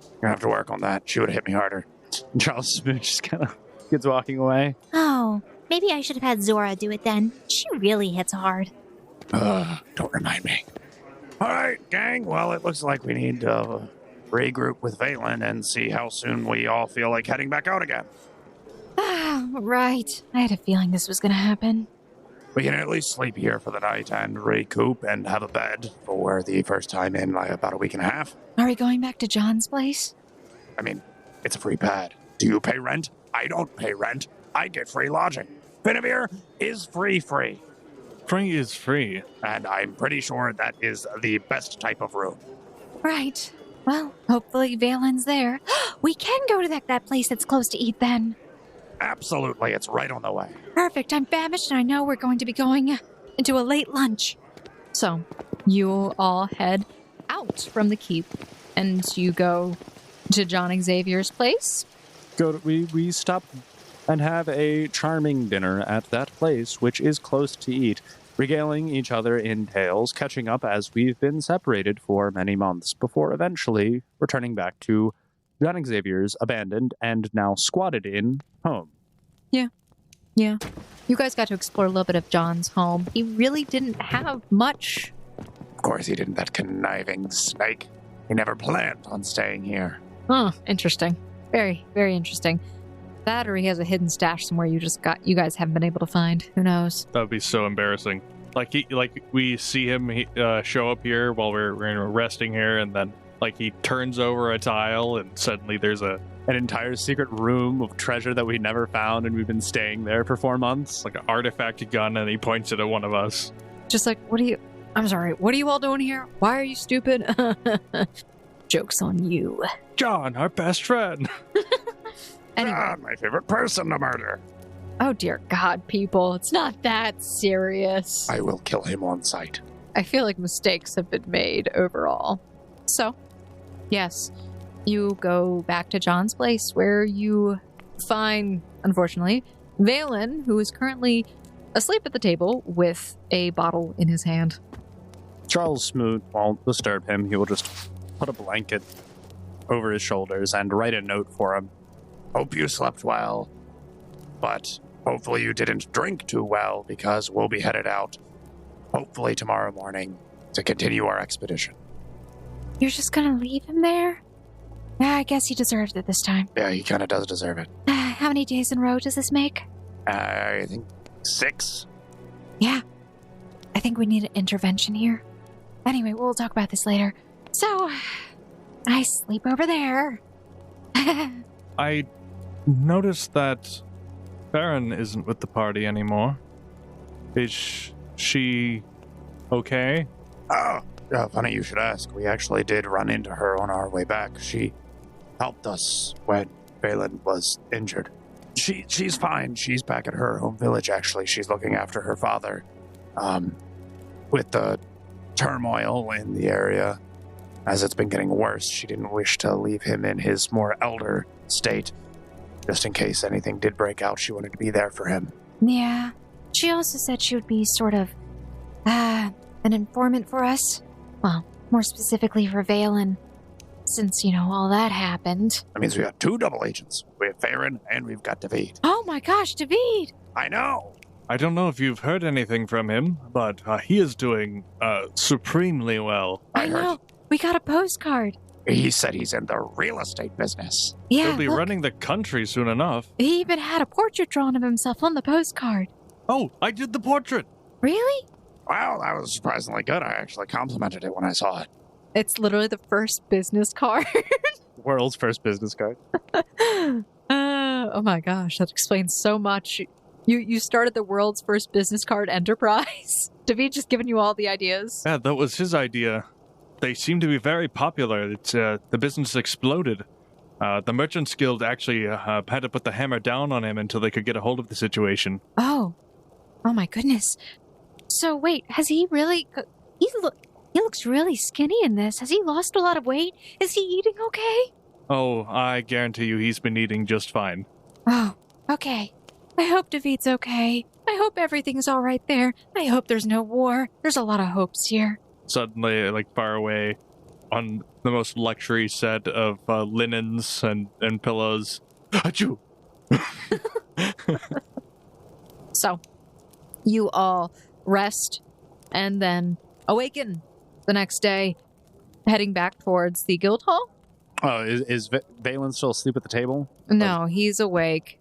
You're gonna have to work on that. She would have hit me harder. And Charles Smoot just kind of gets walking away. Oh, maybe I should have had Zora do it then. She really hits hard. Don't remind me. All right, gang. Well, it looks like we need to regroup with Vaeolin and see how soon we all feel like heading back out again. Right. I had a feeling this was going to happen. We can at least sleep here for the night and recoup and have a bed for the first time in about a week and a half. Are we going back to John's place? I mean, it's a free pad. Do you pay rent? I don't pay rent. I get free lodging. Finavir is free. Free is free. And I'm pretty sure that is the best type of room. Right. Well, hopefully Vaeolin's there. We can go to that place that's close to eat then. Absolutely. It's right on the way. Perfect. I'm famished and I know we're going to be going into a late lunch. So, you all head out from the keep and you go to John Xavier's place. We stop and have a charming dinner at that place, which is close to eat, regaling each other in tales, catching up as we've been separated for many months, before eventually returning back to John Xavier's abandoned and now squatted in home. Yeah. You guys got to explore a little bit of John's home. He really didn't have much. Of course he didn't, that conniving snake. He never planned on staying here. Huh, interesting. Very, very interesting. That or he has a hidden stash somewhere you guys haven't been able to find. Who knows? That would be so embarrassing. We see him show up here while we're resting here, and then he turns over a tile, and suddenly there's an entire secret room of treasure that we never found, and we've been staying there for 4 months. Like an artifact gun, and he points it at one of us. Just I'm sorry, what are you all doing here? Why are you stupid? Joke's on you. John, our best friend. Anyway. My favorite person to murder. Oh, dear God, people. It's not that serious. I will kill him on sight. I feel like mistakes have been made overall. So, yes, you go back to John's place where you find, unfortunately, Vaeolin, who is currently asleep at the table with a bottle in his hand. Charles Smoot won't disturb him. He will just put a blanket over his shoulders and write a note for him. Hope you slept well, but hopefully you didn't drink too well because we'll be headed out, hopefully tomorrow morning, to continue our expedition. You're just gonna leave him there? Yeah, I guess he deserved it this time. Yeah, he kind of does deserve it. How many days in a row does this make? I think 6. Yeah. I think we need an intervention here. Anyway, we'll talk about this later. So, I sleep over there. I noticed that Farron isn't with the party anymore. Is she okay? Oh, funny you should ask. We actually did run into her on our way back. She helped us when Vaeolin was injured. She's fine. She's back at her home village, actually. She's looking after her father. With the turmoil in the area, as it's been getting worse, she didn't wish to leave him in his more elder state. Just in case anything did break out, she wanted to be there for him. Yeah. She also said she would be sort of, an informant for us. Well, more specifically for Vaeolin. Since, all that happened. That means we got 2 double agents. We have Farron and we've got David. Oh my gosh, David! I know! I don't know if you've heard anything from him, but he is doing supremely well. I know. We got a postcard. He said he's in the real estate business. Yeah, He'll be running the country soon enough. He even had a portrait drawn of himself on the postcard. Oh, I did the portrait. Really? Wow, that was surprisingly good. I actually complimented it when I saw it. It's literally the first business card. World's first business card. Oh my gosh, that explains so much. You started the world's first business card enterprise. David just giving you all the ideas. Yeah, that was his idea. They seem to be very popular. It's the business exploded. The Merchants Guild actually had to put the hammer down on him until they could get a hold of the situation. Oh my goodness. So wait, has he really... He looks really skinny in this. Has he lost a lot of weight? Is he eating okay? Oh, I guarantee you he's been eating just fine. Oh, okay. I hope David's okay. I hope everything's all right there. I hope there's no war. There's a lot of hopes here. Suddenly, far away, on the most luxury set of linens and pillows. Achoo! So, you all rest and then awaken the next day, heading back towards the guild hall. Oh, is Vaeolin still asleep at the table? No, he's awake.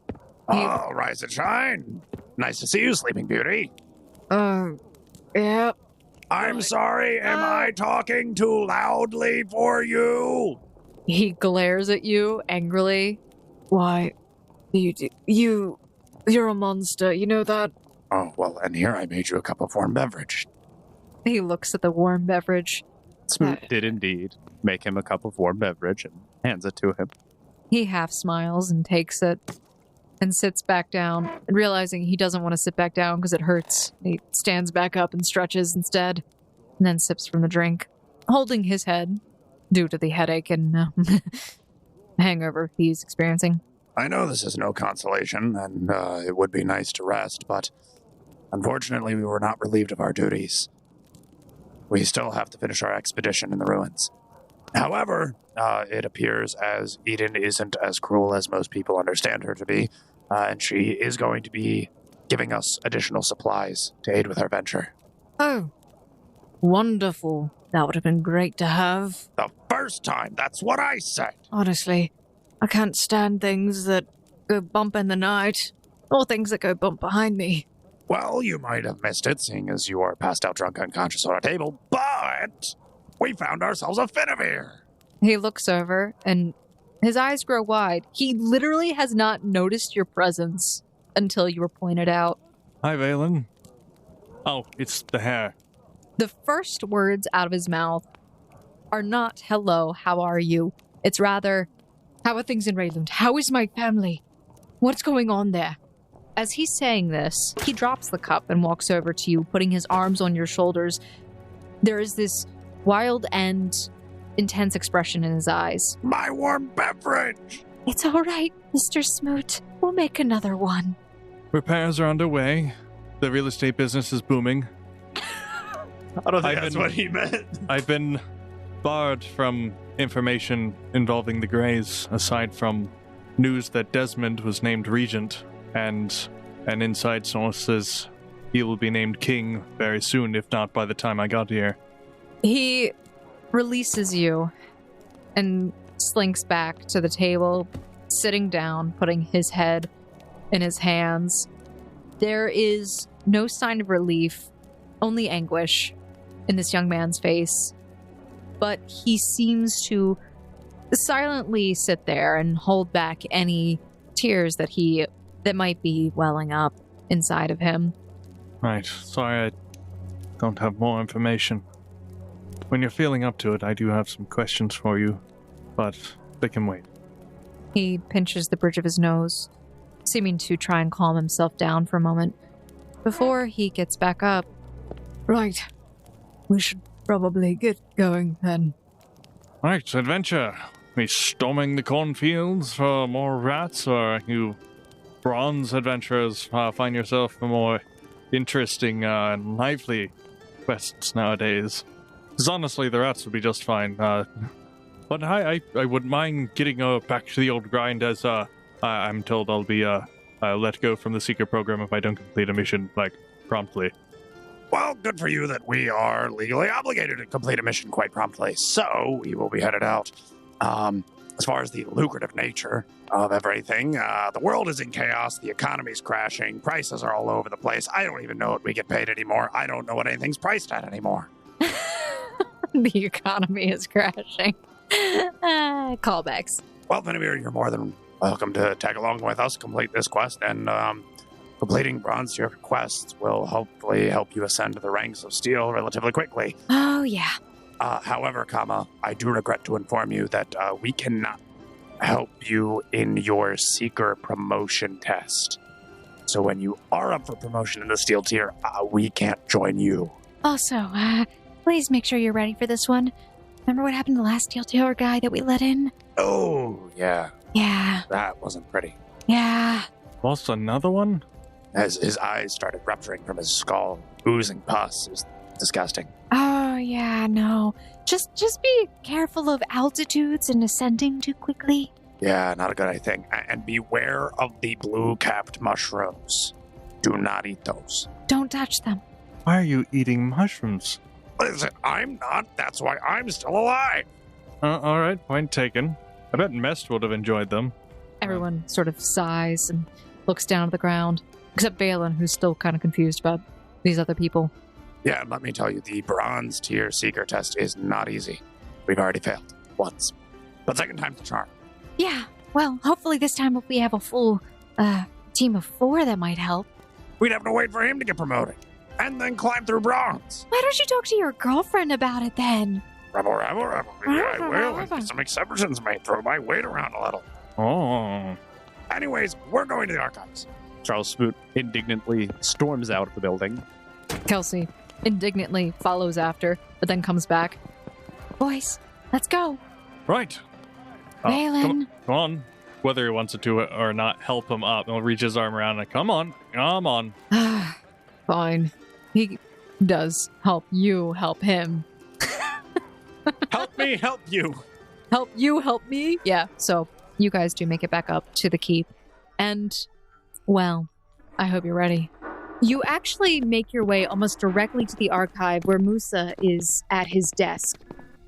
Oh, rise and shine. Nice to see you, Sleeping Beauty. Yeah. I'm sorry, am I talking too loudly for you? He glares at you angrily. Why? You're a monster, you know that? Oh, well, and here I made you a cup of warm beverage. He looks at the warm beverage. Smoot did indeed make him a cup of warm beverage and hands it to him. He half smiles and takes it and sits back down, realizing he doesn't want to sit back down because it hurts. He stands back up and stretches instead, and then sips from the drink, holding his head due to the headache and hangover he's experiencing. I know this is no consolation, and it would be nice to rest, but unfortunately we were not relieved of our duties. We still have to finish our expedition in the ruins. However, it appears as Eden isn't as cruel as most people understand her to be, and she is going to be giving us additional supplies to aid with our venture. Oh, wonderful. That would have been great to have. The first time, that's what I said. Honestly, I can't stand things that go bump in the night, or things that go bump behind me. Well, you might have missed it, seeing as you are passed out drunk unconscious on a table, but we found ourselves a Finavir. He looks over, and his eyes grow wide. He literally has not noticed your presence until you were pointed out. Hi, Vaeolin. Oh, it's the hair. The first words out of his mouth are not, hello, how are you? It's rather, How are things in Rayland? How is my family? What's going on there? As he's saying this, he drops the cup and walks over to you, putting his arms on your shoulders. There is this wild and intense expression in his eyes. My warm beverage! It's all right, Mr. Smoot. We'll make another one. Repairs are underway. The real estate business is booming. I don't think that's what he meant. I've been barred from information involving the Greys, aside from news that Desmond was named regent, and an inside source says he will be named king very soon, if not by the time I got here. He releases you and slinks back to the table, sitting down, putting his head in his hands. There is no sign of relief, only anguish in this young man's face. But he seems to silently sit there and hold back any tears that might be welling up inside of him. Right. Sorry I don't have more information. When you're feeling up to it, I do have some questions for you, but they can wait. He pinches the bridge of his nose, seeming to try and calm himself down for a moment before he gets back up. Right. We should probably get going then. Right, adventure. We storming the cornfields for more rats, or you bronze adventurers find yourself for more interesting and lively quests nowadays? Because honestly, the rats would be just fine. But I wouldn't mind getting back to the old grind, as I'm told I'll be let go from the secret program if I don't complete a mission, promptly. Well, good for you that we are legally obligated to complete a mission quite promptly, so we will be headed out. As far as the lucrative nature of everything, the world is in chaos, the economy's crashing, prices are all over the place. I don't even know what we get paid anymore. I don't know what anything's priced at anymore. The economy is crashing. Callbacks. Well, Benavir, you're more than welcome to tag along with us, complete this quest, and completing bronze tier quests will hopefully help you ascend to the ranks of steel relatively quickly. Oh, yeah. However, I do regret to inform you that we cannot help you in your Seeker promotion test. So when you are up for promotion in the steel tier, we can't join you. Also, please make sure you're ready for this one. Remember what happened to the last steel tier guy that we let in? Oh, yeah. Yeah. That wasn't pretty. Yeah. Lost another one? As his eyes started rupturing from his skull, oozing pus. It was disgusting. Oh, yeah, no. Just be careful of altitudes and ascending too quickly. Yeah, not a good thing. And beware of the blue-capped mushrooms. Do not eat those. Don't touch them. Why are you eating mushrooms? Listen, I'm not. That's why I'm still alive. Alright, point taken. I bet Mest would have enjoyed them. Everyone sort of sighs and looks down at the ground, except Vaeolin, who's still kind of confused about these other people. Yeah, let me tell you, the bronze tier seeker test is not easy. We've already failed once. But second time's the charm. Yeah, well, hopefully this time if we have a full team of 4, that might help. We'd have to wait for him to get promoted, and then climb through bronze. Why don't you talk to your girlfriend about it then? Rebel. Yeah, I will. And some exceptions may throw my weight around a little. Oh. Anyways, we're going to the archives. Charles Smoot indignantly storms out of the building. Kelsey indignantly follows after, but then comes back. Boys, let's go. Right. Vaeolin. Come on. Whether he wants to or not, help him up. He'll reach his arm around and come on. Fine. He does help you help him. Help me, help you. Help you help me? Yeah, so you guys do make it back up to the keep. And, well, I hope you're ready. You actually make your way almost directly to the archive where Musa is at his desk.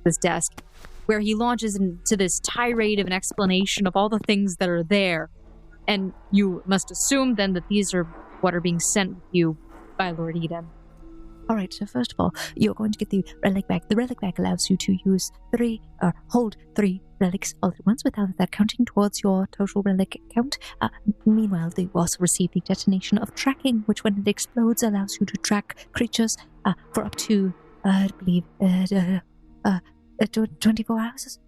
This desk, where he launches into this tirade of an explanation of all the things that are there. And you must assume then that these are what are being sent to you by Lord Eden. All right, so first of all, you're going to get the relic bag. The relic bag allows you to hold 3 relics all at once without that counting towards your total relic count. Meanwhile, you also receive the detonation of tracking, which when it explodes allows you to track creatures for up to, I believe, 24 hours.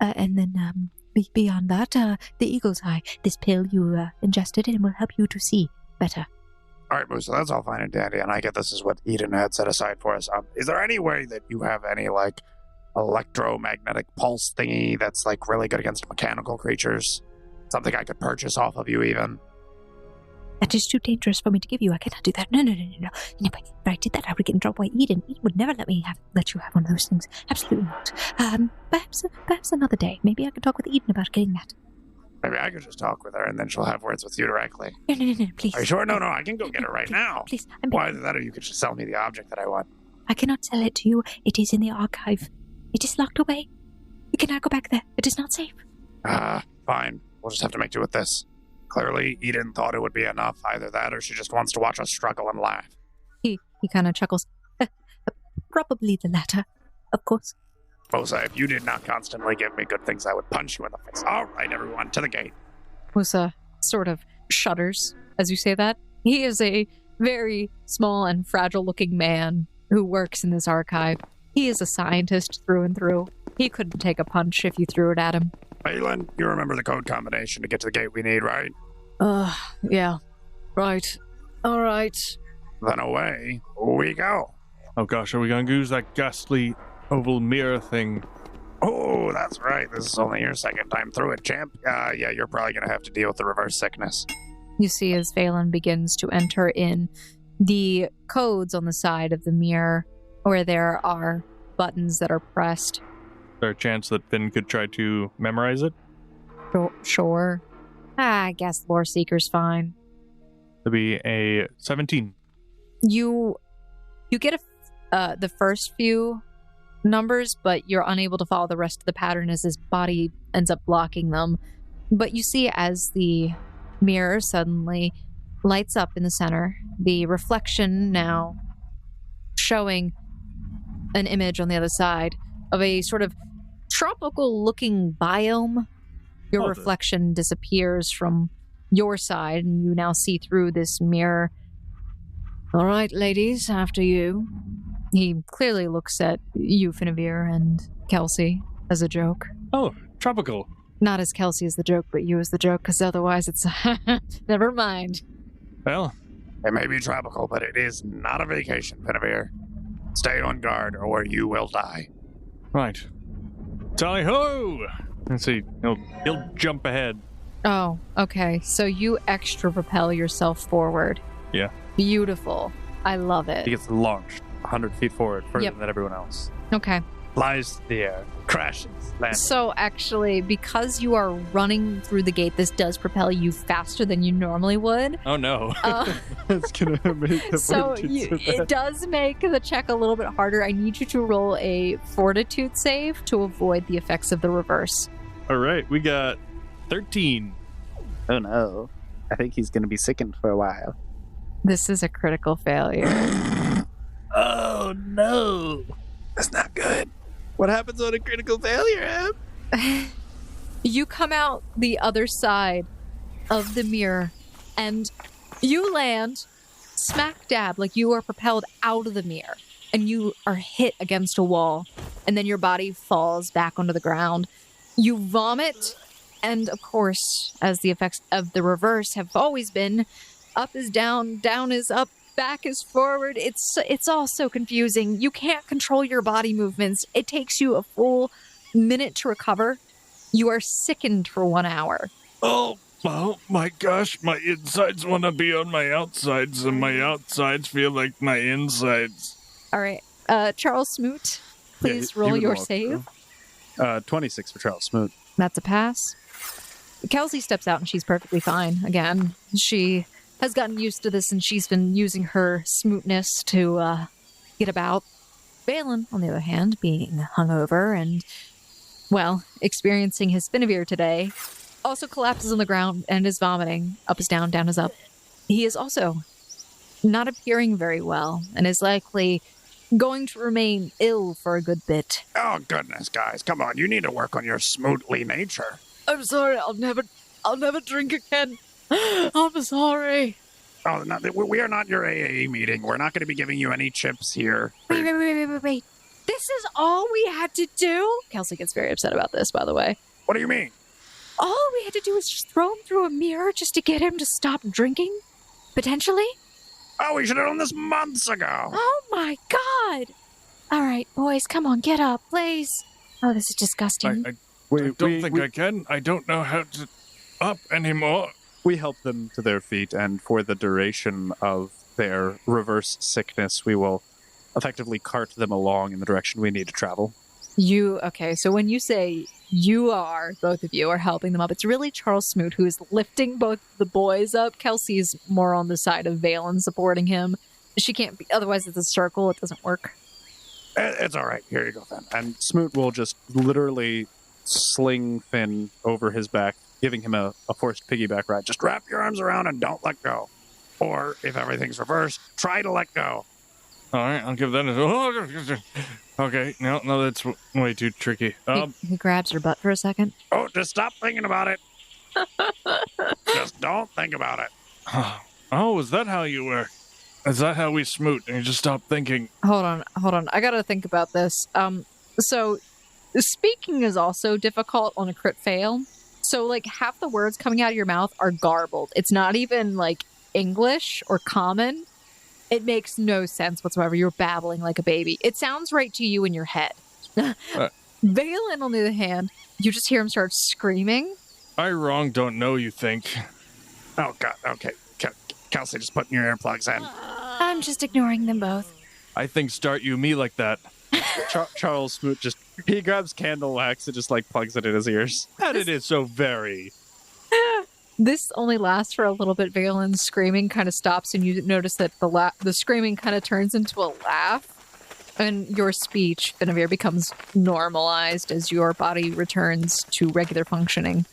And then beyond that, the Eagle's Eye. This pill you ingested in will help you to see better. All right, Musa, that's all fine and dandy, and I get this is what Eden had set aside for us. Is there any way that you have any, like, electromagnetic pulse thingy that's, like, really good against mechanical creatures? Something I could purchase off of you, even? That is too dangerous for me to give you. I cannot do that. No. Anyway, if I did that, I would get in trouble by Eden. Eden would never let you have one of those things. Absolutely not. Perhaps another day. Maybe I could talk with Eden about getting that. Maybe I could just talk with her, and then she'll have words with you directly. No, please. Are you sure? No, I can go get her right now. Please, Why, either that or you could just sell me the object that I want. I cannot sell it to you. It is in the archive. It is locked away. You cannot go back there. It is not safe. Fine. We'll just have to make do with this. Clearly, Eden thought it would be enough. Either that or she just wants to watch us struggle and laugh. He kind of chuckles. Probably the latter, of course. Musa, if you did not constantly give me good things, I would punch you in the face. All right, everyone, to the gate. Musa sort of shudders as you say that. He is a very small and fragile-looking man who works in this archive. He is a scientist through and through. He couldn't take a punch if you threw it at him. Vaeolin, you remember the code combination to get to the gate we need, right? Yeah. Right. All right. Then away we go. Oh gosh, are we gonna use that ghastly oval mirror thing? Oh, that's right. This is only your second time through it, champ. Yeah, you're probably going to have to deal with the reverse sickness. You see as Vaeolin begins to enter in the codes on the side of the mirror where there are buttons that are pressed. Is there a chance that Finn could try to memorize it? Sure. I guess Lore Seeker's fine. To be a 17. You get the first few numbers, but you're unable to follow the rest of the pattern as his body ends up blocking them. But you see as the mirror suddenly lights up in the center, the reflection now showing an image on the other side of a sort of tropical-looking biome. Your reflection disappears from your side, and you now see through this mirror. All right, ladies, after you. He clearly looks at you, Finavir, and Kelsey as a joke. Oh, tropical. Not as Kelsey as the joke, but you as the joke, because otherwise it's... Never mind. Well, it may be tropical, but it is not a vacation, Finavir. Stay on guard, or you will die. Right. Tally-ho! Let's see. He'll jump ahead. Oh, okay. So you extra propel yourself forward. Yeah. Beautiful. I love it. He gets launched 100 feet forward, further than everyone else. Okay. Flies to the air, crashes, lands. So actually, because you are running through the gate, this does propel you faster than you normally would. Oh no. That's going to make the it does make the check a little bit harder. I need you to roll a fortitude save to avoid the effects of the reverse. All right, we got 13. Oh no. I think he's going to be sickened for a while. This is a critical failure. Oh no. That's not good. What happens on a critical failure, Em? You come out the other side of the mirror and you land smack dab, like you are propelled out of the mirror and you are hit against a wall, and then your body falls back onto the ground. You vomit, and of course, as the effects of the reverse have always been, up is down, down is up, back is forward. It's all so confusing. You can't control your body movements. It takes you a full minute to recover. You are sickened for 1 hour. Oh my gosh, my insides want to be on my outsides, and my outsides feel like my insides. All right. Charles Smoot, please roll your save. 26 for Charles Smoot. That's a pass. Kelsey steps out and she's perfectly fine. Again, she has gotten used to this and she's been using her smootness to get about. Vaeolin, on the other hand, being hungover and, well, experiencing his Finavir today, also collapses on the ground and is vomiting. Up is down, down is up. He is also not appearing very well and is likely going to remain ill for a good bit. Oh, goodness, guys. Come on. You need to work on your smootly nature. I'm sorry. I'll never drink again. I'm sorry. Oh, no, we are not your AA meeting. We're not going to be giving you any chips here. Wait. This is all we had to do? Kelsey gets very upset about this, by the way. What do you mean? All we had to do was just throw him through a mirror just to get him to stop drinking? Potentially? Oh, we should have done this months ago. Oh my god! All right, boys, come on, get up, please. Oh, this is disgusting. I don't think I can. I don't know how to up anymore. We help them to their feet, and for the duration of their reverse sickness, we will effectively cart them along in the direction we need to travel. Okay, so when you say both of you are helping them up, it's really Charles Smoot who is lifting both the boys up. Kelsey's more on the side of Vaeolin supporting him. She can't be, otherwise it's a circle, it doesn't work. It's all right. Here you go, Finn. And Smoot will just literally sling Finn over his back, giving him a forced piggyback ride. Just wrap your arms around and don't let go. Or, if everything's reversed, try to let go. All right, I'll give that a... Okay, no, that's way too tricky. He grabs her butt for a second. Oh, just stop thinking about it. Just don't think about it. Oh, is that how you work? Is that how we smoot and you just stop thinking? Hold on. I gotta think about this. So speaking is also difficult on a crit fail. So like half the words coming out of your mouth are garbled. It's not even like English or common. It makes no sense whatsoever. You're babbling like a baby. It sounds right to you in your head. Vaeolin, on the other hand, you just hear him start screaming. I don't know, you think. Oh, God. Okay. Kelsey, just putting your earplugs in. I'm just ignoring them both. I think start you me like that. Charles Smoot he grabs candle wax and just like plugs it in his ears. And it is so very... This only lasts for a little bit. Vaeolin's screaming kind of stops, and you notice that the screaming kind of turns into a laugh, and your speech, Finavir, becomes normalized as your body returns to regular functioning.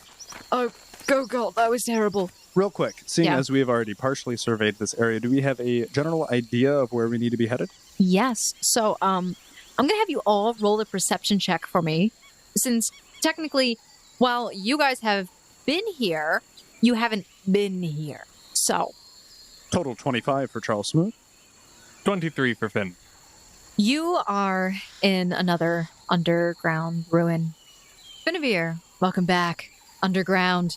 Oh, go girl, that was terrible. Real quick, seeing as we have already partially surveyed this area, do we have a general idea of where we need to be headed? Yes. So, I'm going to have you all roll a perception check for me, since technically, while you guys have been here, you haven't been here. So. Total 25 for Charles Smoot. 23 for Finn. You are in another underground ruin. Finavir, welcome back. Underground.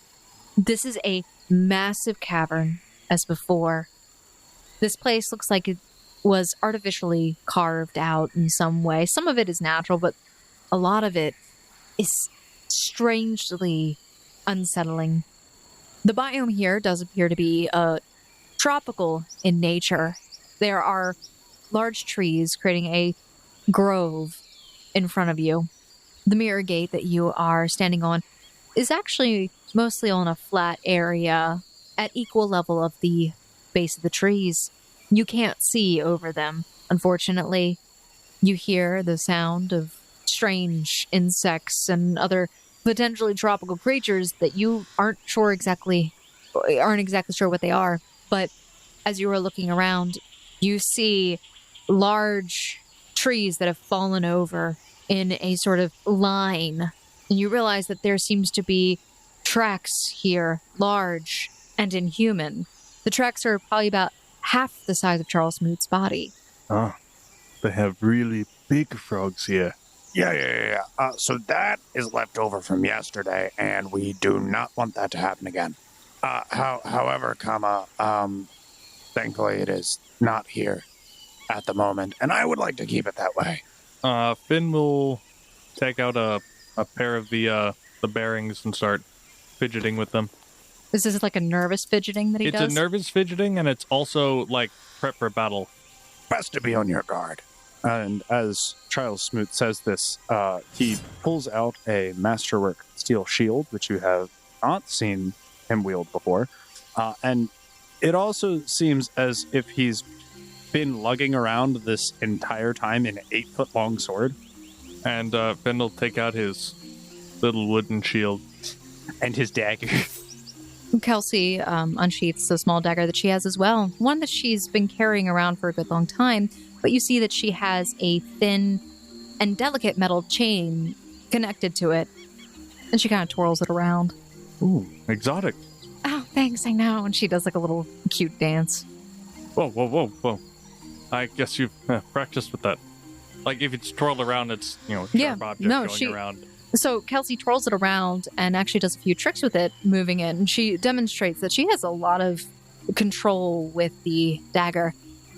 This is a massive cavern, as before. This place looks like it was artificially carved out in some way. Some of it is natural, but a lot of it is strangely unsettling. The biome here does appear to be tropical in nature. There are large trees creating a grove in front of you. The mirror gate that you are standing on is actually mostly on a flat area at equal level of the base of the trees. You can't see over them, unfortunately. You hear the sound of strange insects and other potentially tropical creatures that you aren't exactly sure what they are. But as you are looking around, you see large trees that have fallen over in a sort of line. And you realize that there seems to be tracks here, large and inhuman. The tracks are probably about half the size of Charles Smoot's body. Oh, they have really big frogs here. Yeah. So that is left over from yesterday, and we do not want that to happen again. However, thankfully it is not here at the moment, and I would like to keep it that way. Finn will take out a pair of the bearings and start fidgeting with them. This is like a nervous fidgeting that he does? It's a nervous fidgeting, and it's also like prep for battle. Best to be on your guard. And as Charles Smoot says this, he pulls out a masterwork steel shield, which you have not seen him wield before. And it also seems as if he's been lugging around this entire time an 8-foot-long sword. And Finn will take out his little wooden shield. And his dagger. Kelsey unsheaths the small dagger that she has as well. One that she's been carrying around for a good long time. But you see that she has a thin and delicate metal chain connected to it. And she kind of twirls it around. Ooh, exotic. Oh, thanks, I know. And she does like a little cute dance. Whoa. I guess you've practiced with that. Like if it's twirled around, it's, sharp object going around. So Kelsey twirls it around and actually does a few tricks with it, moving it. And she demonstrates that she has a lot of control with the dagger.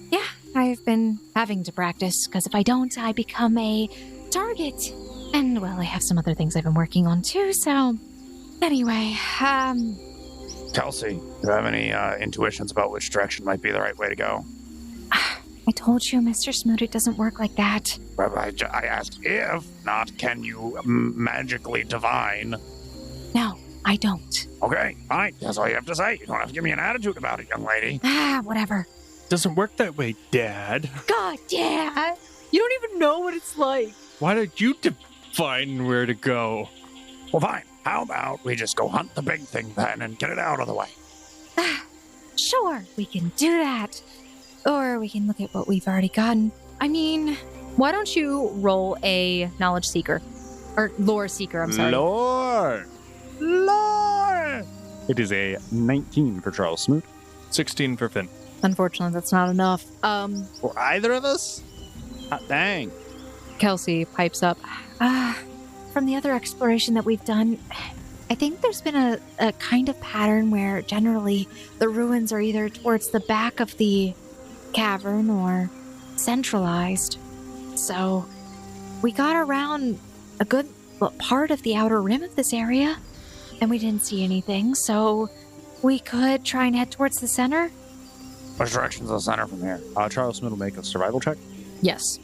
Yeah, I've been having to practice, because if I don't, I become a target. And, well, I have some other things I've been working on, too, so... Anyway, Kelsey, do you have any intuitions about which direction might be the right way to go? I told you, Mr. Smoot, it doesn't work like that. Well, I asked if, not can you magically divine. No, I don't. Okay, fine. That's all you have to say. You don't have to give me an attitude about it, young lady. Whatever. Doesn't work that way, Dad. God, Dad! You don't even know what it's like. Why don't you define where to go? Well, fine. How about we just go hunt the big thing then and get it out of the way? Sure, we can do that. Or we can look at what we've already gotten. I mean... Why don't you roll a knowledge seeker? Or lore seeker, I'm sorry. Lore! It is a 19 for Charles Smoot. 16 for Finn. Unfortunately, that's not enough. For either of us? Hot dang. Kelsey pipes up. From the other exploration that we've done, I think there's been a kind of pattern where generally the ruins are either towards the back of the cavern or centralized. So we got around a good part of the outer rim of this area, and we didn't see anything, so we could try and head towards the center. Which direction's the center from here? Charles Smoot will make a survival check. Yes.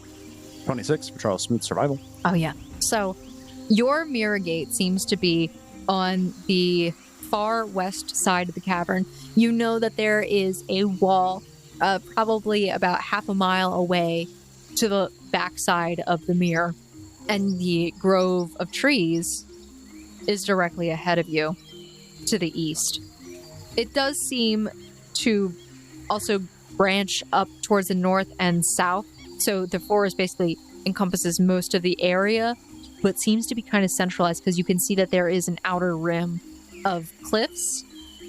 26 for Charles Smoot's survival. Oh, yeah. So your mirror gate seems to be on the far west side of the cavern. You know that there is a wall probably about half a mile away to the backside of the mirror, and the grove of trees is directly ahead of you to the east. It does seem to also branch up towards the north and south, so the forest basically encompasses most of the area, but seems to be kind of centralized because you can see that there is an outer rim of cliffs,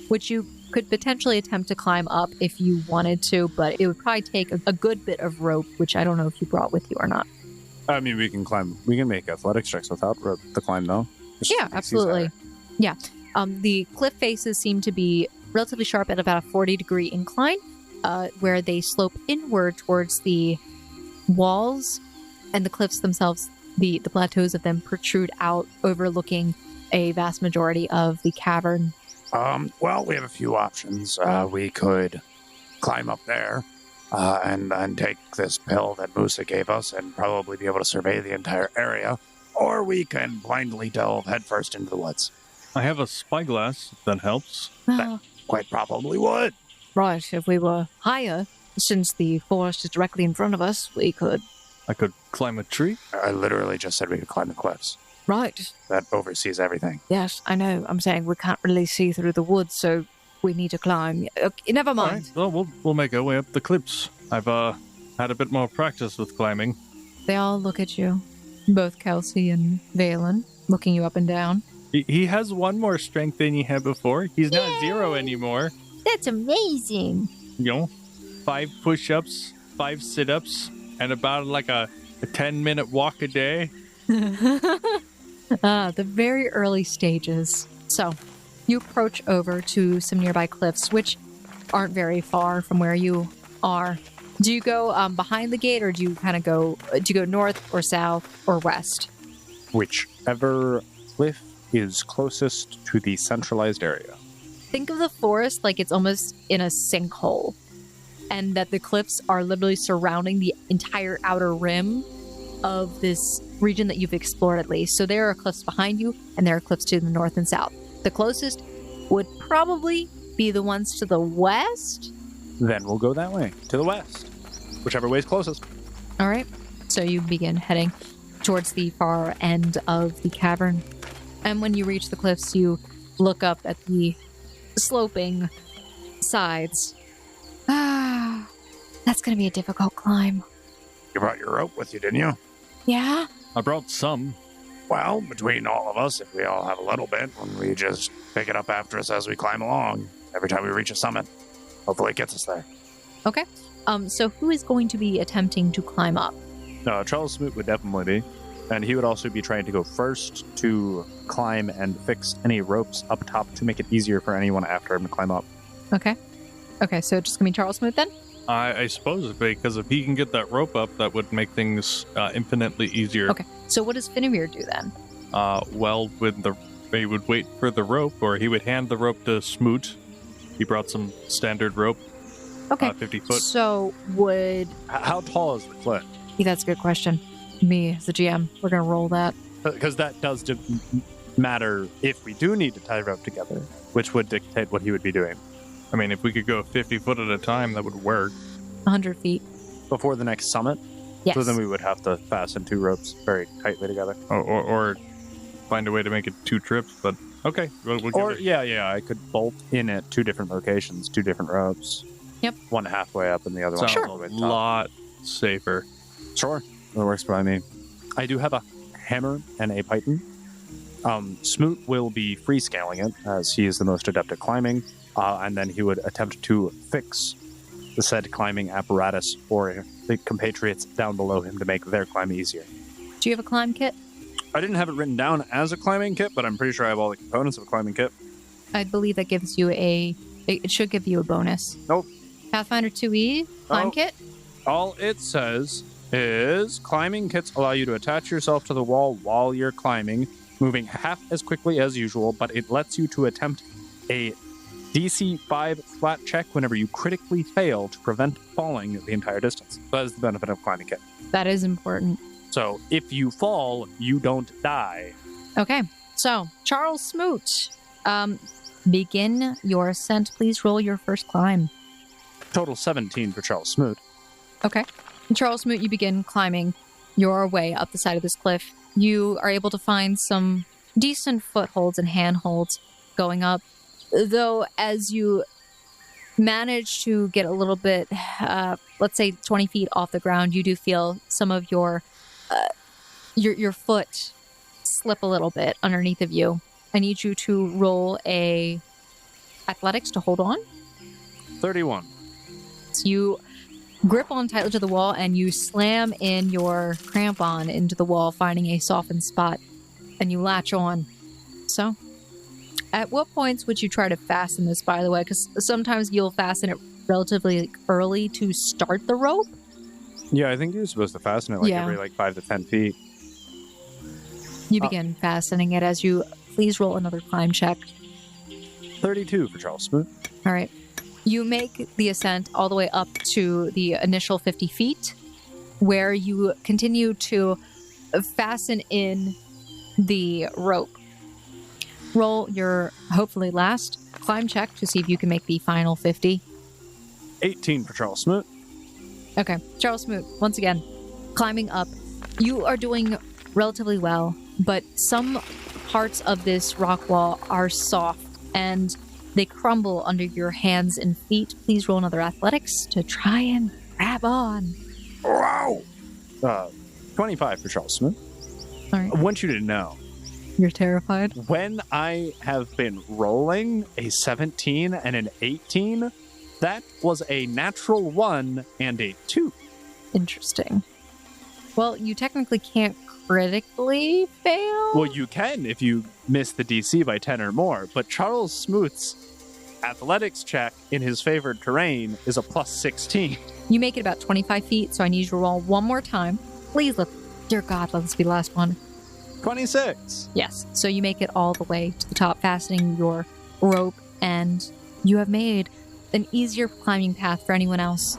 which you could potentially attempt to climb up if you wanted to, but it would probably take a good bit of rope, which I don't know if you brought with you or not. I mean, we can climb. We can make athletics checks without the climb, though. Yeah, absolutely. Yeah. The cliff faces seem to be relatively sharp at about a 40-degree incline, where they slope inward towards the walls, and the cliffs themselves, the plateaus of them protrude out, overlooking a vast majority of the cavern. Well, we have a few options. We could climb up there and take this pill that Musa gave us and probably be able to survey the entire area, or we can blindly delve headfirst into the woods. I have a spyglass, if that helps. Well, Quite probably would. right, if we were higher, since the forest is directly in front of us, we could. I could climb a tree. I literally just said we could climb the cliffs. Right. That oversees everything. Yes, I know. I'm saying we can't really see through the woods, so we need to climb. Okay, never All mind. right, well, we'll make our way up the cliffs. I've had a bit more practice with climbing. They all look at you, both Kelsey and Vaeolin, looking you up and down. He has one more strength than he had before. He's not 0 anymore. That's amazing. You know, 5 push-ups, 5 sit-ups, and about like a 10-minute walk a day. The very early stages. So, you approach over to some nearby cliffs, which aren't very far from where you are. Do you go behind the gate, or do you kind of go north or south or west? Whichever cliff is closest to the centralized area. Think of the forest like it's almost in a sinkhole, and that the cliffs are literally surrounding the entire outer rim of this region that you've explored at least. So there are cliffs behind you, and there are cliffs to the north and south. The closest would probably be the ones to the west. Then we'll go that way, to the west. Whichever way is closest. All right. So you begin heading towards the far end of the cavern. And when you reach the cliffs, you look up at the sloping sides. That's going to be a difficult climb. You brought your rope with you, didn't you? Yeah? I brought some. Well, between all of us, if we all have a little bit, and we just pick it up after us as we climb along, every time we reach a summit. Hopefully it gets us there. Okay. So who is going to be attempting to climb up? No, Charles Smoot would definitely be. And he would also be trying to go first to climb and fix any ropes up top to make it easier for anyone after him to climb up. Okay. Okay, so just gonna be Charles Smoot then? I suppose, because if he can get that rope up, that would make things infinitely easier. Okay. So what does Finavir do then? Well, he would wait for the rope, or he would hand the rope to Smoot. He brought some standard rope. Okay. 50 foot. So would... How tall is the cliff? That's a good question. Me, as the GM, we're gonna roll that. Because that does matter if we do need to tie rope together, which would dictate what he would be doing. I mean, if we could go 50 foot at a time, that would work. 100 feet. Before the next summit? Yes. So then we would have to fasten 2 ropes very tightly together. Or find a way to make it 2 trips, but okay. We'll Or, give it. yeah, I could bolt in at 2 different locations, 2 different ropes. Yep. One halfway up and the other Sounds one all the way a to the top. lot safer. Sure. That works by me. I do have a hammer and a python. Smoot will be free scaling it, as he is the most adept at climbing, and then he would attempt to fix the said climbing apparatus for the compatriots down below him to make their climb easier. Do you have a climb kit? I didn't have it written down as a climbing kit, but I'm pretty sure I have all the components of a climbing kit. I believe that gives you it should give you a bonus. Nope. Pathfinder 2E climb Oh. kit? All it says is climbing kits allow you to attach yourself to the wall while you're climbing, moving half as quickly as usual, but it lets you to attempt a DC 5 flat check whenever you critically fail to prevent falling the entire distance. That is the benefit of climbing kit. That is important. So if you fall, you don't die. Okay, so Charles Smoot, begin your ascent. Please roll your first climb. Total 17 for Charles Smoot. Okay. Charles Smoot, you begin climbing your way up the side of this cliff. You are able to find some decent footholds and handholds going up, though as you manage to get a little bit, let's say 20 feet off the ground, you do feel some of your foot slip a little bit underneath of you. I need you to roll a athletics to hold on. 31. So you grip on tightly to the wall and you slam in your crampon into the wall, finding a softened spot, and you latch on. So, at what points would you try to fasten this, by the way? Because sometimes you'll fasten it relatively early to start the rope. Yeah, I think you're supposed to fasten it every 5 to 10 feet. You begin fastening it as you please roll another climb check. 32 for Charles Smoot. All right. You make the ascent all the way up to the initial 50 feet, where you continue to fasten in the rope. Roll your hopefully last climb check to see if you can make the final 50. 18 for Charles Smoot. Okay, Charles Smoot, once again, climbing up. You are doing relatively well, but some parts of this rock wall are soft and they crumble under your hands and feet. Please roll another athletics to try and grab on. Wow! 25 for Charles Smoot. All right. I want you to know, You're terrified? when I have been rolling a 17 and an 18, that was a natural 1 and a 2. Interesting. Well, you technically can't critically fail. Well, you can if you miss the DC by 10 or more, but Charles Smoot's athletics check in his favored terrain is a plus 16. You make it about 25 feet, so I need you to roll one more time. Please, dear God, let this be the last one. 26. Yes. So you make it all the way to the top, fastening your rope, and you have made an easier climbing path for anyone else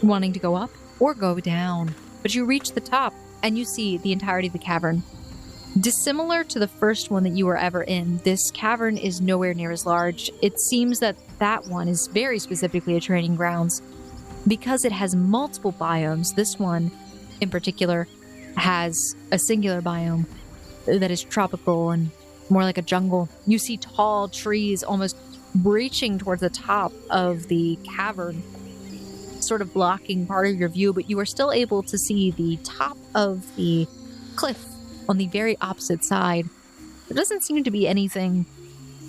wanting to go up or go down. But you reach the top, and you see the entirety of the cavern. Dissimilar to the first one that you were ever in, this cavern is nowhere near as large. It seems that that one is very specifically a training grounds. Because it has multiple biomes, this one in particular has a singular biome that is tropical and more like a jungle. You see tall trees almost reaching towards the top of the cavern, sort of blocking part of your view, but you are still able to see the top of the cliff on the very opposite side. There doesn't seem to be anything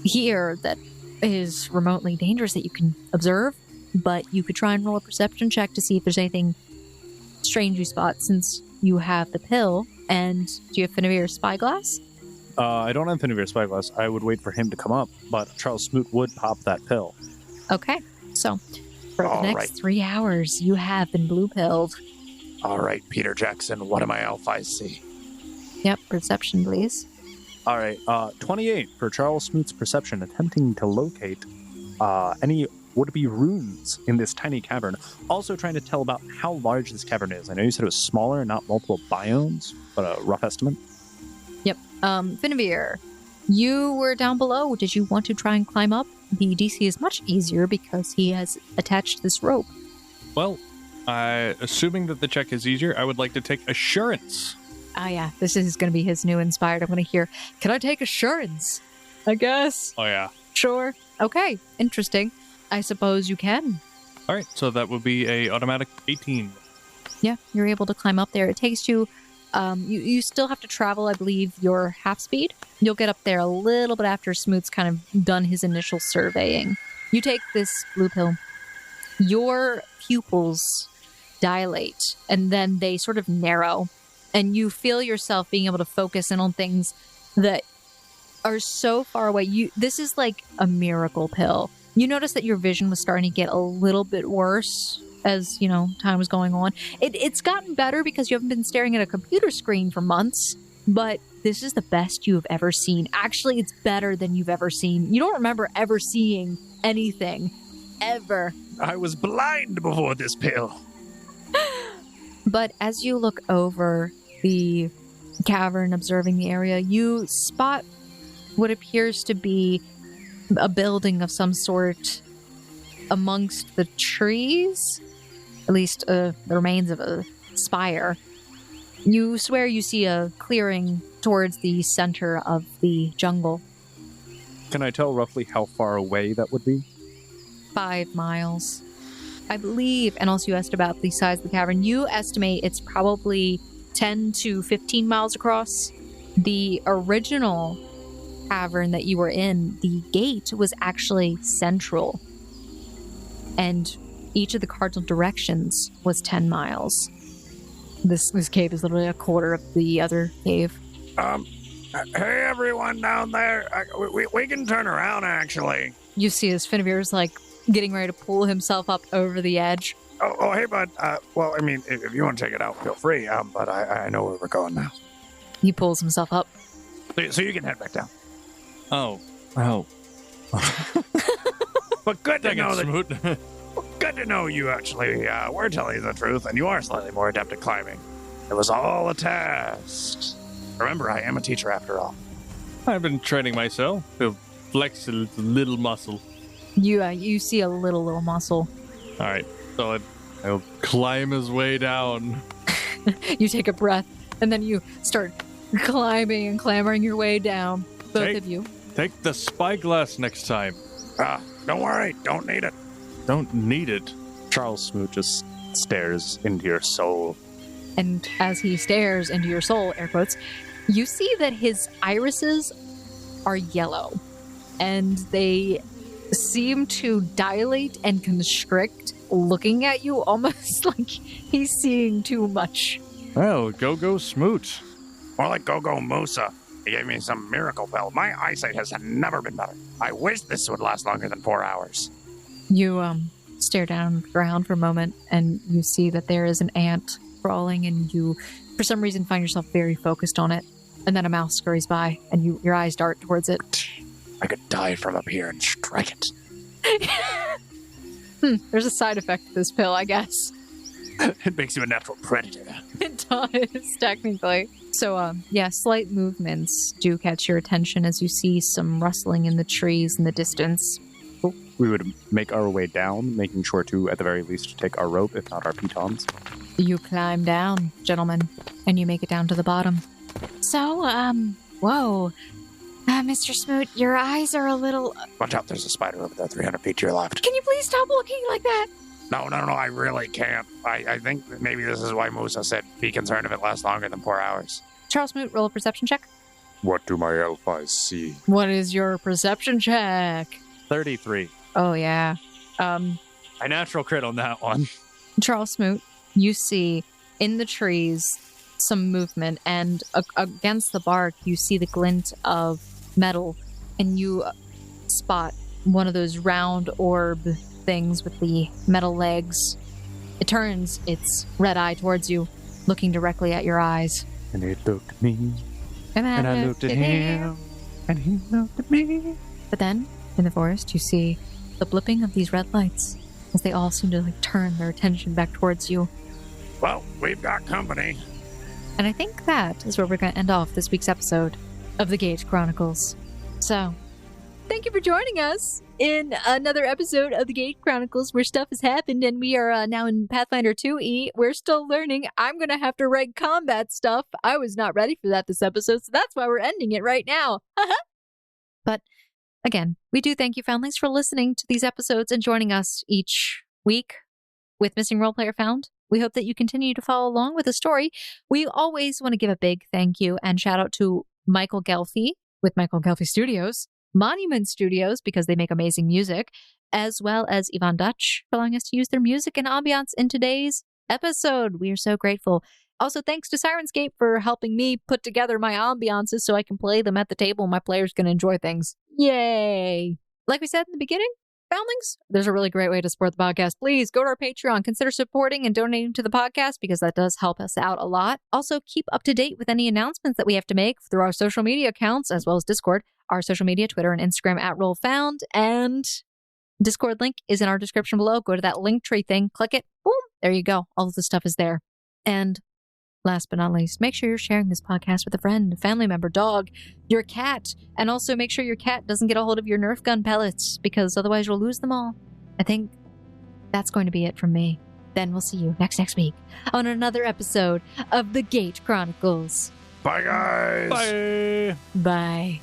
here that is remotely dangerous that you can observe, but you could try and roll a perception check to see if there's anything strange you spot, since you have the pill, and do you have Finevere's spyglass? I don't have Finevere's spyglass. I would wait for him to come up, but Charles Smoot would pop that pill. Okay, so for the All next right. 3 hours, you have been blue-pilled. All right, Peter Jackson, what do my elf eyes see? Yep, perception, please. All right, 28 for Charles Smoot's perception, attempting to locate any would-be runes in this tiny cavern. Also trying to tell about how large this cavern is. I know you said it was smaller, not multiple biomes, but a rough estimate. Yep. Finevere, you were down below. Did you want to try and climb up? The DC is much easier because he has attached this rope. Well, assuming that the check is easier, I would like to take assurance. Ah, yeah, this is going to be his new inspired. I'm going to hear, can I take assurance? I guess. Oh, yeah. Sure. Okay, interesting. I suppose you can. All right, so that would be a automatic 18. Yeah, you're able to climb up there. It takes you, you still have to travel, I believe, your half speed. You'll get up there a little bit after Smoot's kind of done his initial surveying. You take this blue pill. Your pupils dilate, and then they sort of narrow, and you feel yourself being able to focus in on things that are so far away. This is like a miracle pill. You notice that your vision was starting to get a little bit worse as, time was going on. It's gotten better because you haven't been staring at a computer screen for months, but this is the best you have ever seen. Actually, it's better than you've ever seen. You don't remember ever seeing anything, ever. I was blind before this pill. But as you look over the cavern, observing the area, you spot what appears to be a building of some sort amongst the trees, at least the remains of a spire. You swear you see a clearing towards the center of the jungle. Can I tell roughly how far away that would be? 5 miles, I believe. And also you asked about the size of the cavern. You estimate it's probably 10 to 15 miles across. The original cavern that you were in, the gate was actually central, and each of the cardinal directions was 10 miles. This cave is literally a quarter of the other cave. Hey, everyone down there. We can turn around, actually. You see as Finevere's like getting ready to pull himself up over the edge. Oh, hey, bud. Well, I mean, if you want to check it out, feel free. But I know where we're going now. He pulls himself up. So you can head back down. Oh. But good to Dang know it, that. Smoot. Good to know you actually were telling the truth, and you are slightly more adept at climbing. It was all a test. Remember, I am a teacher after all. I've been training myself to flex a little muscle. You see a little muscle. All right, so I'll climb his way down. You take a breath, and then you start climbing and clambering your way down. Both of you. Take the spyglass next time. Don't worry. Don't need it. Don't need it. Charles Smoot just stares into your soul. And as he stares into your soul, air quotes, you see that his irises are yellow. And they seem to dilate and constrict, looking at you almost like he's seeing too much. Well, go Smoot. More like Go-Go Musa. He gave me some miracle pill. My eyesight has never been better. I wish this would last longer than 4 hours. You stare down the ground for a moment, and you see that there is an ant crawling, and you, for some reason, find yourself very focused on it. And then a mouse scurries by, and your eyes dart towards it. I could dive from up here and strike it. There's a side effect to this pill, I guess. It makes you a natural predator. It does, technically. So, slight movements do catch your attention as you see some rustling in the trees in the distance. We would make our way down, making sure to, at the very least, take our rope, if not our pitons. You climb down, gentlemen, and you make it down to the bottom. So, whoa. Mr. Smoot, your eyes are a little... Watch out, there's a spider over there 300 feet to your left. Can you please stop looking like that? No, I really can't. I think that maybe this is why Musa said be concerned if it lasts longer than 4 hours. Charles Smoot, roll a perception check. What do my elf eyes see? What is your perception check? 33. Oh, yeah. I natural crit on that one. Charles Smoot, you see in the trees some movement, and against the bark, you see the glint of metal, and you spot one of those round orb things with the metal legs. It turns its red eye towards you, looking directly at your eyes. And it looked at me, and I looked at him, and he looked at me. But then, in the forest, you see the blipping of these red lights as they all seem to turn their attention back towards you. Well, we've got company. And I think that is where we're going to end off this week's episode of the Gate Chronicles. So, thank you for joining us in another episode of the Gate Chronicles where stuff has happened, and we are now in Pathfinder 2E. We're still learning. I'm going to have to write combat stuff. I was not ready for that this episode, so that's why we're ending it right now. But again, we do thank you, Foundlings, for listening to these episodes and joining us each week with Missing Role Player Found. We hope that you continue to follow along with the story. We always want to give a big thank you and shout out to Michael Gelfi with Michael Gelfi Studios, Monument Studios, because they make amazing music, as well as Yvonne Duch for allowing us to use their music and ambiance in today's episode. We are so grateful. Also, thanks to Sirenscape for helping me put together my ambiances so I can play them at the table and my players can enjoy things. Yay! Like we said in the beginning, Foundlings, there's a really great way to support the podcast. Please go to our Patreon. Consider supporting and donating to the podcast because that does help us out a lot. Also, keep up to date with any announcements that we have to make through our social media accounts as well as Discord. Our social media, Twitter and Instagram at RollFound. And Discord link is in our description below. Go to that link tree thing, click it. Boom. There you go. All of the stuff is there. And last but not least, make sure you're sharing this podcast with a friend, a family member, dog, your cat, and also make sure your cat doesn't get a hold of your Nerf gun pellets because otherwise you'll lose them all. I think that's going to be it from me. Then we'll see you next week on another episode of the Gate Chronicles. Bye, guys. Bye. Bye.